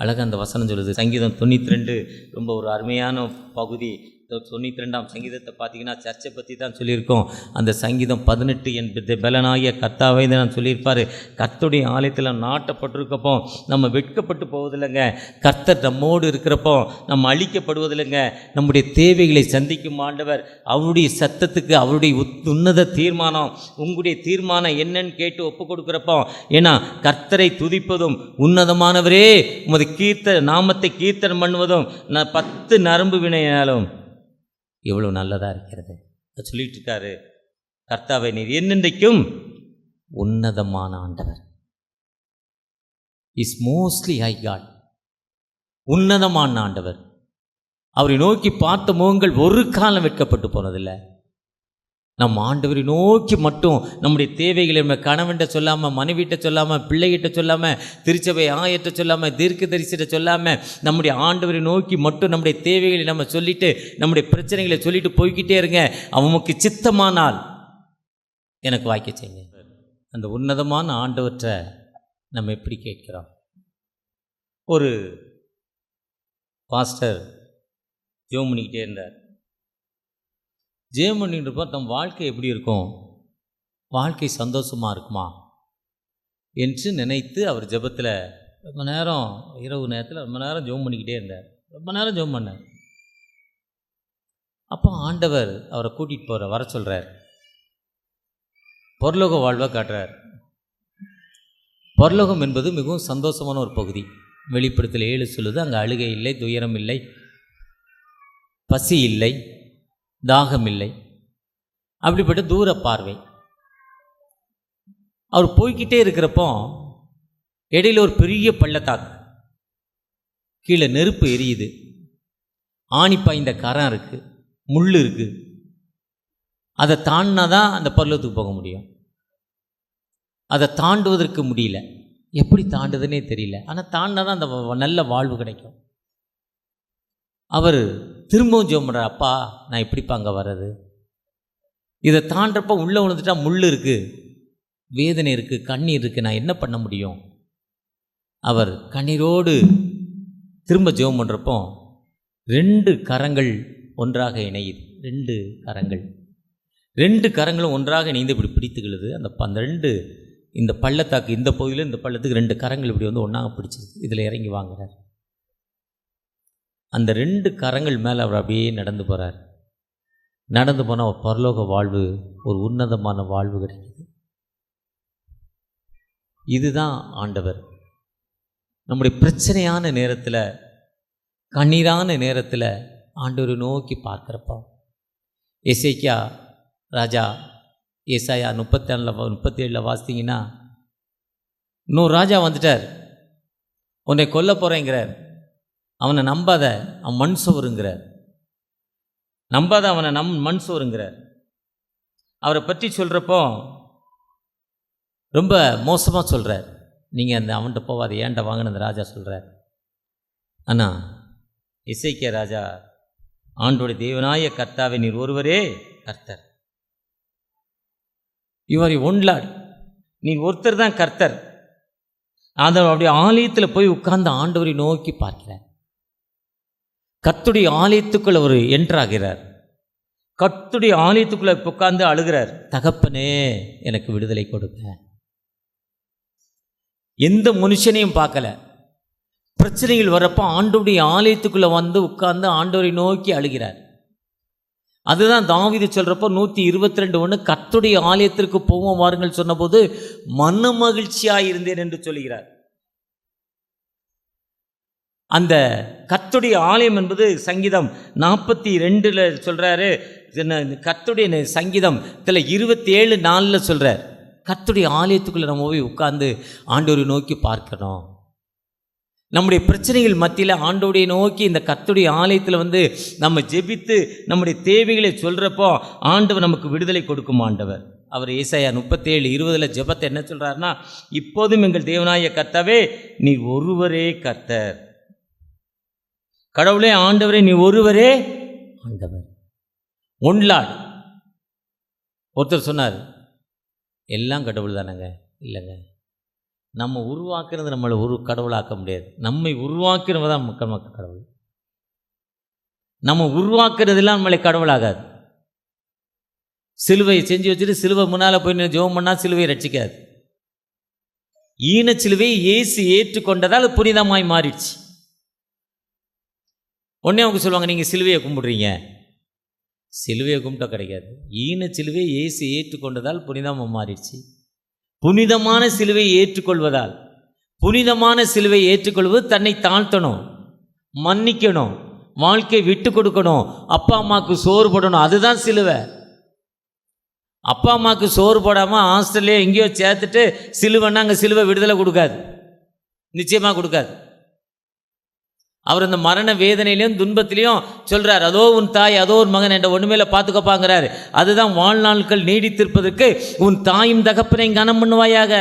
அழகாக அந்த வசனம் சொல்லுது. சங்கீதம் 92 ரொம்ப ஒரு அருமையான பகுதி. 92ஆம் சங்கீதத்தை பார்த்தீங்கன்னா சர்ச்சை பற்றி தான் சொல்லியிருக்கோம். அந்த சங்கீதம் 18 என் பலனாகிய கர்த்தாவை தான் நான் சொல்லியிருப்பார். கர்த்தருடைய ஆலயத்தில் நாட்டப்பட்டிருக்கப்போ நம்ம வெட்கப்பட்டு போவதில்லைங்க. கர்த்தர் நம்மோடு இருக்கிறப்போ நம்ம அழிக்கப்படுவதில்லைங்க. நம்முடைய தேவைகளை சந்திக்கும் ஆண்டவர். அவருடைய சத்தத்துக்கு அவருடைய உன்னத தீர்மானம், உங்களுடைய தீர்மானம் என்னன்னு கேட்டு ஒப்பு கொடுக்குறப்போ, ஏன்னா கர்த்தரை துதிப்பதும் உன்னதமானவரே உமது நாமத்தை கீர்த்தனம் பண்ணுவதும் 10 நரம்பு வினையாலும் எவ்வளோ நல்லதாக இருக்கிறது சொல்லிட்டு இருக்காரு. கர்த்தாவை நீர் என்னென்றைக்கும் உன்னதமான ஆண்டவர். Is mostly high God. உன்னதமான ஆண்டவர். அவரை நோக்கி பார்த்த முகங்கள் ஒரு காலம் வெட்கப்பட்டு போனதில்லை. நம்ம ஆண்டவரை நோக்கி மட்டும் நம்முடைய தேவைகளை நம்ம கணவன்கிட்ட சொல்லாமல், மனைவிட்ட சொல்லாமல், பிள்ளைகிட்ட சொல்லாமல், திருச்சபை ஆயத்தை சொல்லாமல், தீர்க்க தரிசிட்ட சொல்லாமல், நம்முடைய ஆண்டவரை நோக்கி மட்டும் நம்முடைய தேவைகளை நம்ம சொல்லிவிட்டு, நம்முடைய பிரச்சனைகளை சொல்லிட்டு போய்கிட்டே இருங்க. அவனுக்கு சித்தமானால் எனக்கு வாய்க்க செய்யுங்க. அந்த உன்னதமான ஆண்டவற்றை நம்ம எப்படி கேட்கிறோம்? ஒரு பாஸ்டர் ஜெபம் பண்ணிக்கிட்டே இருந்தார். ஜெபம் பண்ணிட்டுருப்போ தம் வாழ்க்கை எப்படி இருக்கும், வாழ்க்கை சந்தோஷமாக இருக்குமா என்று நினைத்து அவர் ஜெபத்தில் ரொம்ப நேரம், இரவு நேரத்தில் ரொம்ப நேரம் ஜெபம் பண்ணிக்கிட்டே இருந்தார். ரொம்ப நேரம் ஜெபம் பண்ணார். அப்போ ஆண்டவர் அவரை கூட்டிகிட்டு வர சொல்கிறார். பரலோக வாழ்வை காட்டுறார். பரலோகம் என்பது மிகவும் சந்தோஷமான ஒரு பகுதி. வெளிப்படுத்தல் 7 சொல்லுது, அங்கே அழுகை இல்லை, துயரம் இல்லை, பசி இல்லை, தாகம் இல்லை. அப்படிப்பட்ட தூர பார்வை. அவர் போய்கிட்டே இருக்கிறப்போ இடையில ஒரு பெரிய பள்ளத்தாக்கு, கீழே நெருப்பு எரியுது, ஆணி பாய்ந்த கரம் இருக்குது, முள் இருக்குது. அதை தாண்டினா தான் அந்த பர்லோகத்துக்கு போக முடியும். அதை தாண்டுவதற்கு முடியல. எப்படி தாண்டுதுன்னே தெரியல. ஆனால் தாண்டினா தான் அந்த நல்ல வாழ்வு கிடைக்கும். அவர் திரும்பவும் ஜெபம் பண்ணுறார். அப்பா, நான் எப்படிப்பா அங்கே வர்றது? இதை தாண்டப்போ உள்ளே விழுந்துட்டா முள் இருக்குது, வேதனை இருக்குது, கண்ணீர் இருக்குது, நான் என்ன பண்ண முடியும்? அவர் கண்ணீரோடு திரும்ப ஜெபம் பண்ணுறப்போ 2 கரங்கள் ஒன்றாக இணையுது. 2 கரங்களும் ஒன்றாக இணைந்து இப்படி பிடித்துக்கிறது. அந்த 2 இந்த பள்ளத்தாக்கு, இந்த பகுதியில் இந்த பள்ளத்துக்கு 2 கரங்கள் இப்படி வந்து ஒன்றாக பிடிச்சிருக்கு. இதில் இறங்கி வாங்குறார். அந்த 2 கரங்கள் மேலே அவர் அப்படியே நடந்து போகிறார். நடந்து போனால் ஒரு பரலோக வாழ்வு, ஒரு உன்னதமான வாழ்வு கிடைக்குது. இதுதான் ஆண்டவர். நம்முடைய பிரச்சனையான நேரத்தில், கண்ணீரான நேரத்தில் ஆண்டவரை நோக்கி பார்க்குறப்போ, எசேக்கியா ராஜா ஏசாயா 37 வாசித்தீங்கன்னா, இன்னொரு ராஜா வந்துட்டார், உன்னை கொல்ல போகிறேங்கிறார். அவனை நம்பாத, அவன் மண் சோறுங்கிறார். நம்பாத, அவனை மண் சோறுங்கிறார். அவரை பற்றி சொல்கிறப்போ ரொம்ப மோசமாக சொல்கிறார். நீங்கள் அந்த அவன்கிட்ட போவாது, ஏன்ட்ட வாங்கின அந்த ராஜா சொல்கிறார். ஆனால் எசேக்கியா ராஜா, ஆண்டோடைய தேவனாய கர்த்தாவே நீர் ஒருவரே கர்த்தர், யுவர் ஒன் லார்ட், நீ ஒருத்தர் தான் கர்த்தர். அந்த அப்படியே ஆலயத்தில் போய் உட்கார்ந்து ஆண்டவரை நோக்கி பார்க்கிறார். கர்த்தருடைய ஆலயத்துக்குள்ள ஒரு என்ட்ராகிறார். கர்த்தருடைய ஆலயத்துக்குள்ள உட்கார்ந்து அழுகிறார், தகப்பனே எனக்கு விடுதலை கொடுங்க. எந்த மனுஷனையும் பார்க்கல. பிரச்சனைகள் வரப்போ ஆண்டவருடைய ஆலயத்துக்குள்ள வந்து உட்கார்ந்து ஆண்டவரை நோக்கி அழுகிறார். அதுதான் தாவீது சொல்கிறப்போ 122:1, கர்த்தருடைய ஆலயத்திற்கு போவோம் வாருங்கள் சொன்னபோது மன மகிழ்ச்சியாக இருந்தேன் என்று சொல்கிறார். அந்த கர்த்தருடைய ஆலயம் என்பது சங்கீதம் 42 சொல்கிறாரு. கர்த்தருடைய சங்கீதம் 27:4 சொல்கிறார், கர்த்தருடைய ஆலயத்துக்குள்ளே நம்ம போய் உட்கார்ந்து ஆண்டவரை நோக்கி பார்க்கணும். நம்முடைய பிரச்சனைகள் மத்தியில் ஆண்டவரை நோக்கி இந்த கர்த்தருடைய ஆலயத்தில் வந்து நம்ம ஜெபித்து நம்முடைய தேவைகளை சொல்கிறப்போ ஆண்டவர் நமக்கு விடுதலை கொடுக்கும் ஆண்டவர். அவர் ஏசாயா 37:20 ஜெபத்தை என்ன சொல்கிறாருன்னா, இப்போதும் எங்கள் தேவனாய கர்த்தாவே நீ ஒருவரே கர்த்தர். கடவுளே ஆண்டவரே நீ ஒருவரே ஆண்டவர், ஒன் லார்ட். ஒருத்தர் சொன்னார், எல்லாம் கடவுள் தானேங்க. இல்லைங்க, நம்ம உருவாக்குறது நம்மளை ஒரு கடவுளாக்க முடியாது. நம்மை உருவாக்குறது தான் மக்கள் கடவுள். நம்ம உருவாக்குறதெல்லாம் நம்மளை கடவுளாகாது. சிலுவையை செஞ்சு வச்சுட்டு சிலுவை முன்னால் போய் ஜெபம் பண்ணால் சிலுவையை ரட்சிக்காது. ஈன சிலுவையை இயேசு ஏற்றுக்கொண்டதால் புனிதமாய் மாறிடுச்சு. உடனே அவங்க சொல்லுவாங்க, நீங்கள் சிலுவையை கும்பிடுறீங்க. சிலுவையை கும்பிட்டா கிடைக்காது. ஈன சிலுவையை இயேசு ஏற்றுக்கொண்டதால் புனிதமாக மாறிடுச்சு. புனிதமான சிலுவையை ஏற்றுக்கொள்வதால், புனிதமான சிலுவையை ஏற்றுக்கொள்வது தன்னை தாழ்த்தணும், மன்னிக்கணும், வாழ்க்கையை விட்டு கொடுக்கணும், அப்பா அம்மாவுக்கு சோறு போடணும். அதுதான் சிலுவை. அப்பா அம்மாவுக்கு சோறு போடாமல் ஹாஸ்டல்லையோ எங்கேயோ சேர்த்துட்டு சிலுவைன்னா அங்கே சிலுவை விடுதலை கொடுக்காது, நிச்சயமாக கொடுக்காது. அவர் அந்த மரண வேதனையிலையும் துன்பத்திலையும் சொல்கிறார், அதோ உன் தாய், அதோ உன் மகன் என்ற ஒன்றுமேல பார்த்துக்கப்பாங்கிறாரு. அதுதான் வாழ்நாட்கள் நீடித்திருப்பதற்கு உன் தாயும் தகப்பனை கனம் பண்ணுவாயாக.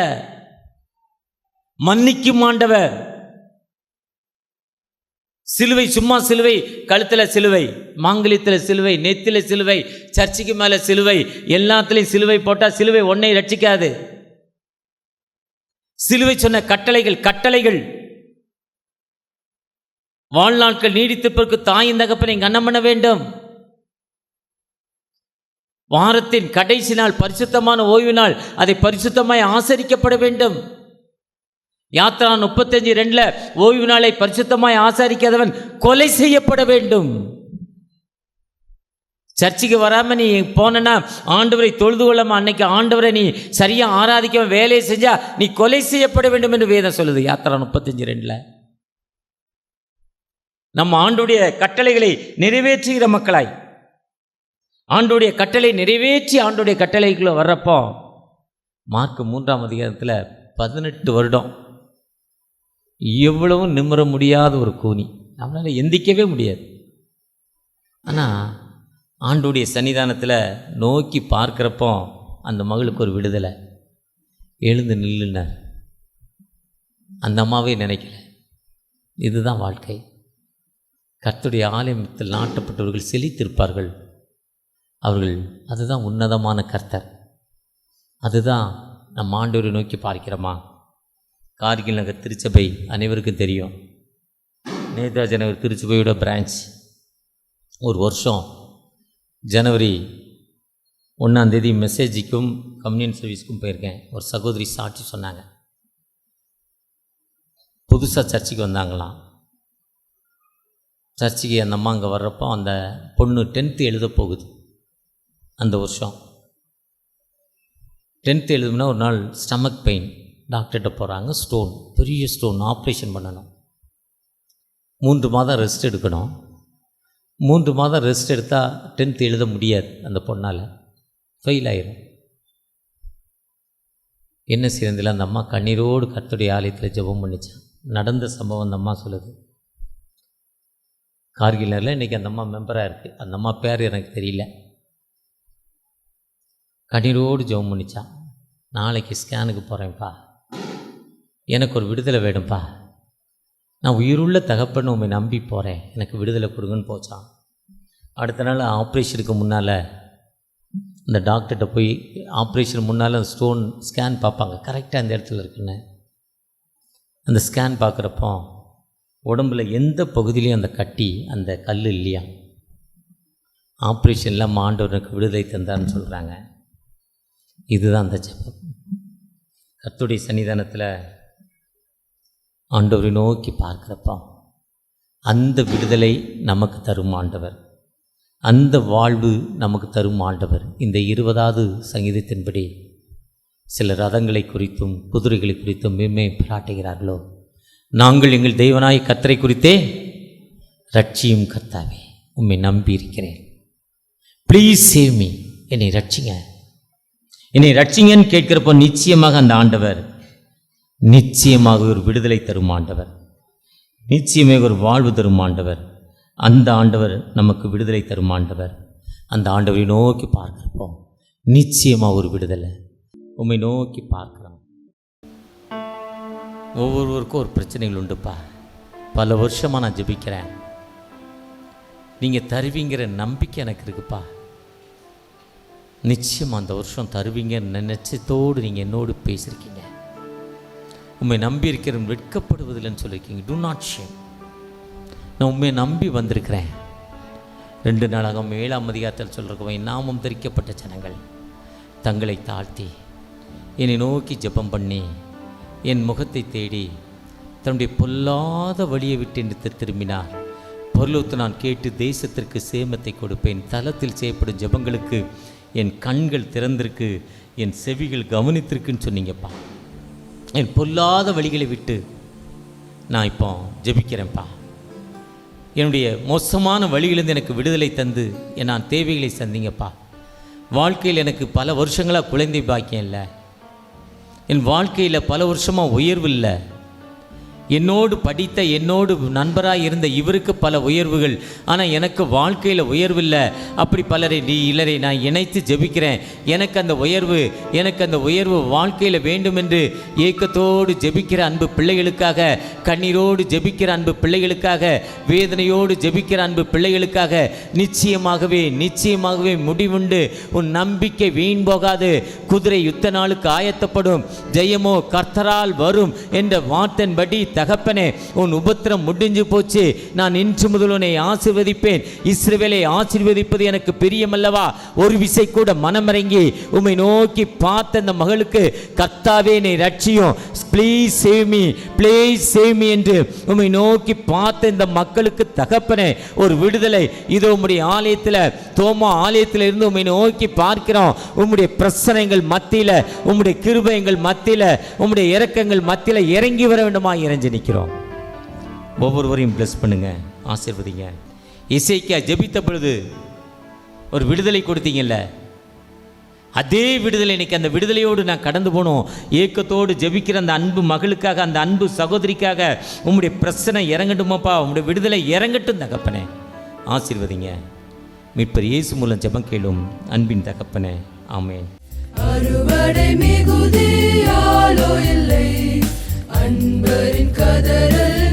மன்னிக்கும் ஆண்டவர். சிலுவை சும்மா சிலுவை, கழுத்தில் சிலுவை, மாங்கலியத்தில் சிலுவை, நெத்தியில் சிலுவை, சர்ச்சுக்கு மேலே சிலுவை, எல்லாத்துலேயும் சிலுவை போட்டால் சிலுவை ஒன்றை ரட்சிக்காது. சிலுவை சொன்ன கட்டளைகள் வாழ்நாட்கள் நீடித்திருப்பதற்கு தாயின் தகப்பனை கனம் பண்ண வேண்டும். வாரத்தின் கடைசி நாள் பரிசுத்தமான ஓய்வு நாள், அதை பரிசுத்தமாய் ஆசரிக்கப்பட வேண்டும். யாத்ரா 35:2 ஓய்வு நாளை பரிசுத்தமாய் ஆசரிக்காதவன் கொலை செய்யப்பட வேண்டும். சர்ச்சுக்கு வராமல் நீ போனா, ஆண்டவரை தொழுது கொள்ளாம அன்னைக்கு ஆண்டவரை நீ சரியாக ஆராதிக்காம வேலையை செஞ்சா நீ கொலை செய்யப்பட வேண்டும் என்று வேதம் சொல்லுது. யாத்ரா 35:2. நம்ம ஆண்டுடைய கட்டளைகளை நிறைவேற்றுகிற மக்களாய், ஆண்டுடைய கட்டளை நிறைவேற்றி ஆண்டுடைய கட்டளைக்குள்ளே வர்றப்போ, மார்க் 3ஆம் அதிகாரத்தில் 18 வருடம் எவ்வளவும் நிமிர முடியாத ஒரு கூனி, நம்மளால் எந்திக்கவே முடியாது. ஆனால் ஆண்டுடைய சன்னிதானத்தில் நோக்கி பார்க்குறப்போ அந்த மகளுக்கு ஒரு விடுதலை. எழுந்து நில்லுனார். அந்த அம்மாவே நினைக்கல. இதுதான் வாழ்க்கை. கர்த்தருடைய ஆலயத்தில் நாட்டப்பட்டவர்கள் செழித்திருப்பார்கள். அவர்கள், அதுதான் உன்னதமான கர்த்தர். அதுதான் நம்ம ஆண்டவரை நோக்கி பார்க்கிறோமா? கார்கில் நகர் திருச்சபை அனைவருக்கும் தெரியும். நேதாஜி நகர் திருச்சபையோட பிரான்ச் ஒரு வருஷம் ஜனவரி 1ஆம் தேதி மெசேஜுக்கும் கம்யூனியன் சர்வீஸ்க்கும் போயிருக்கேன். ஒரு சகோதரி சாட்சி சொன்னாங்க. புதுசாக சர்ச்சுக்கு வந்தாங்களாம். சர்ச்சுக்கு அந்த அம்மா அங்கே வர்றப்போ அந்த பொண்ணு 10th எழுத போகுது. அந்த வருஷம் 10th எழுதுனா ஒரு நாள் ஸ்டமக் பெயின், டாக்டர்கிட்ட போகிறாங்க. ஸ்டோன், பெரிய ஸ்டோன், ஆப்ரேஷன் பண்ணணும். 3 மாதம் ரெஸ்ட் எடுக்கணும். 3 மாதம் ரெஸ்ட் எடுத்தால் 10th எழுத முடியாது. அந்த பொண்ணால் ஃபெயில் ஆயிடும். என்ன செய்யறதில்ல, அந்த அம்மா கண்ணீரோடு கர்த்தருடைய ஆலயத்தில் ஜெபம் பண்ணிச்சான். நடந்த சம்பவம் அந்த அம்மா சொல்லுது. கார்கிலரில் இன்றைக்கி அந்த அம்மா மெம்பராக இருக்குது. அந்த அம்மா பேர் எனக்கு தெரியல. கண்ணீரோடு ஜெபம் பண்ணிச்சான். நாளைக்கு ஸ்கேனுக்கு போகிறேன்ப்பா, எனக்கு ஒரு விடுதலை வேணும்ப்பா, நான் உயிருள்ள தகப்பன்னு உண்மை நம்பி போகிறேன், எனக்கு விடுதலை கொடுங்கன்னு போச்சான். அடுத்த நாள் ஆப்ரேஷனுக்கு முன்னால் இந்த டாக்டர்கிட்ட போய் ஆப்ரேஷன் முன்னால் அந்த ஸ்டோன் ஸ்கேன் பார்ப்பாங்க, கரெக்டாக அந்த இடத்துல இருக்குன்னு. அந்த ஸ்கேன் பார்க்குறப்போ உடம்புல எந்த பகுதியிலையும் அந்த கட்டி, அந்த கல் இல்லையா. ஆப்ரேஷனில் ஆண்டவருக்கு விடுதலை தந்தான்னு சொல்கிறாங்க. இதுதான் அந்த ஜெபம். கர்த்தருடைய சன்னிதானத்தில் ஆண்டவரை நோக்கி பார்க்குறப்போ அந்த விடுதலை நமக்கு தரும் ஆண்டவர், அந்த வாழ்வு நமக்கு தரும் ஆண்டவர். இந்த 20வது சங்கீதத்தின்படி சில ரதங்களை குறித்தும் குதிரைகளை குறித்தும் மேன்மை பாராட்டுகிறார்களோ, நாங்கள் எங்கள் தெய்வனாய் கர்த்தரை குறித்தே ரட்சியும் கர்த்தாவே, உம்மை நம்பி இருக்கிறேன், ப்ளீஸ் சேவ் மீ, என்னை ரட்சிங்க, என்னை ரட்சிங்கன்னு கேட்கிறப்போ நிச்சயமாக அந்த ஆண்டவர் நிச்சயமாக ஒரு விடுதலை தரும் ஆண்டவர், நிச்சயமாக ஒரு வாழ்வு தரும் ஆண்டவர். அந்த ஆண்டவர் நமக்கு விடுதலை தரும் ஆண்டவர். அந்த ஆண்டவரை நோக்கி பார்க்கிறப்போ நிச்சயமாக ஒரு விடுதலை. உம்மை நோக்கி பார்க்குறோம். ஒவ்வொருவருக்கும் ஒரு பிரச்சனைகள் உண்டுப்பா. பல வருஷமாக நான் ஜெபிக்கிறேன், நீங்கள் தருவீங்கிற நம்பிக்கை எனக்கு இருக்குப்பா. நிச்சயமாக அந்த வருஷம் தருவீங்கன்னு நிச்சயத்தோடு நீங்கள் என்னோடு பேசியிருக்கீங்க. உண்மை நம்பி இருக்கிறேன், வெட்கப்படுவதில்லைன்னு சொல்லியிருக்கீங்க. Do not shame. நான் உண்மையை நம்பி வந்திருக்கிறேன். 2 நாளாக 7ஆம் அதிகாரத்தில் சொல்கிறவங்க, நாமம் தரிக்கப்பட்ட ஜனங்கள் தங்களை தாழ்த்தி என்னை நோக்கி ஜெபம் பண்ணி என் முகத்தை தேடி தன்னுடைய பொல்லாத வழியை விட்டு என்று திரும்பினார். பொருளத்து நான் கேட்டு தேசத்திற்கு சேமத்தை கொடுப்பேன். தலத்தில் செய்யப்படும் ஜெபங்களுக்கு என் கண்கள் திறந்திருக்கு, என் செவிகள் கவனித்திருக்குன்னு சொன்னீங்கப்பா. என் பொல்லாத வழிகளை விட்டு நான் இப்போ ஜெபிக்கிறேன்ப்பா. என்னுடைய மோசமான வழியிலிருந்து எனக்கு விடுதலை தந்து நான் தேவைகளை சந்திங்கப்பா. வாழ்க்கையில் எனக்கு பல வருஷங்களாக குழந்தை பாக்கியம் இல்லை, என் வாழ்க்கையில் பல வருஷமாக உயர்வு இல்லை, என்னோடு படித்த என்னோடு நண்பராக இருந்த இவருக்கு பல உயர்வுகள், ஆனால் எனக்கு வாழ்க்கையில் உயர்வில்லை. அப்படி இலரை நான் இணைத்து ஜெபிக்கிறேன். எனக்கு அந்த உயர்வு வாழ்க்கையில் வேண்டும் என்று ஏக்கத்தோடு ஜெபிக்கிற அன்பு பிள்ளைகளுக்காக, கண்ணீரோடு ஜெபிக்கிற அன்பு பிள்ளைகளுக்காக, வேதனையோடு ஜெபிக்கிற அன்பு பிள்ளைகளுக்காக நிச்சயமாகவே முடிவுண்டு. உன் நம்பிக்கை வீண் போகாது. குதிரை யுத்த நாளுக்கு ஆயத்தப்படும், ஜெயமோ கர்த்தரால் வரும் என்ற வார்த்தையின்படி தகப்பனே, உன் உபத்திரம் முடிஞ்சு போச்சு, நான் இன்று முதல் உன்னை ஆசீர்வதிப்பேன். இஸ்ரவேலை ஆசீர்வதிப்பது எனக்கு பிரியமல்லவா? ஒரு விசை கூட மனமிறங்கி உம்மை நோக்கி பார்த்த அந்த மகளுக்கு, கர்த்தாவே என்னை ரட்சியும், ப்ளீஸ் சேவ் மீ என்று உம்மை நோக்கி பார்த்த இந்த மக்களுக்கு தகப்பனே ஒரு விடுதலை. இதோ உம்முடைய ஆலயத்தில், தோமா ஆலயத்தில் இருந்து உம்மை நோக்கி பார்க்கிறோம். உம்முடைய பிரச்சனைகள் மத்தியில், உம்முடைய கிருபைகள் மத்தியில், உம்முடைய இரக்கங்கள் மத்தியில் இறங்கி வர வேண்டுமா இறைஞ்சி நிற்கிறோம். ஒவ்வொருவரையும் பிளஸ் பண்ணுங்க, ஆசீர்வதிங்க. இசைக்கா ஜெபித்த பொழுது ஒரு விடுதலை கொடுத்தீங்கல்ல, அதே விடுதலை இன்னைக்கு அந்த விடுதலையோடு நான் கடந்து போனோம். ஏக்கத்தோடு ஜெபிக்கிற அந்த அன்பு மகளுக்காக, அந்த அன்பு சகோதரிக்காக உம்முடைய பிரச்சனை இறங்கட்டுமாப்பா, உம்முடைய விடுதலை இறங்கட்டும் தகப்பனே. ஆசீர்வதிங்க. மீட்பர் இயேசு மூலம் ஜெபம் கேளும் அன்பின் தகப்பனே, ஆமென். அறுவடை மிகுதியாலோ இல்லை, அன்பரின் கதறல்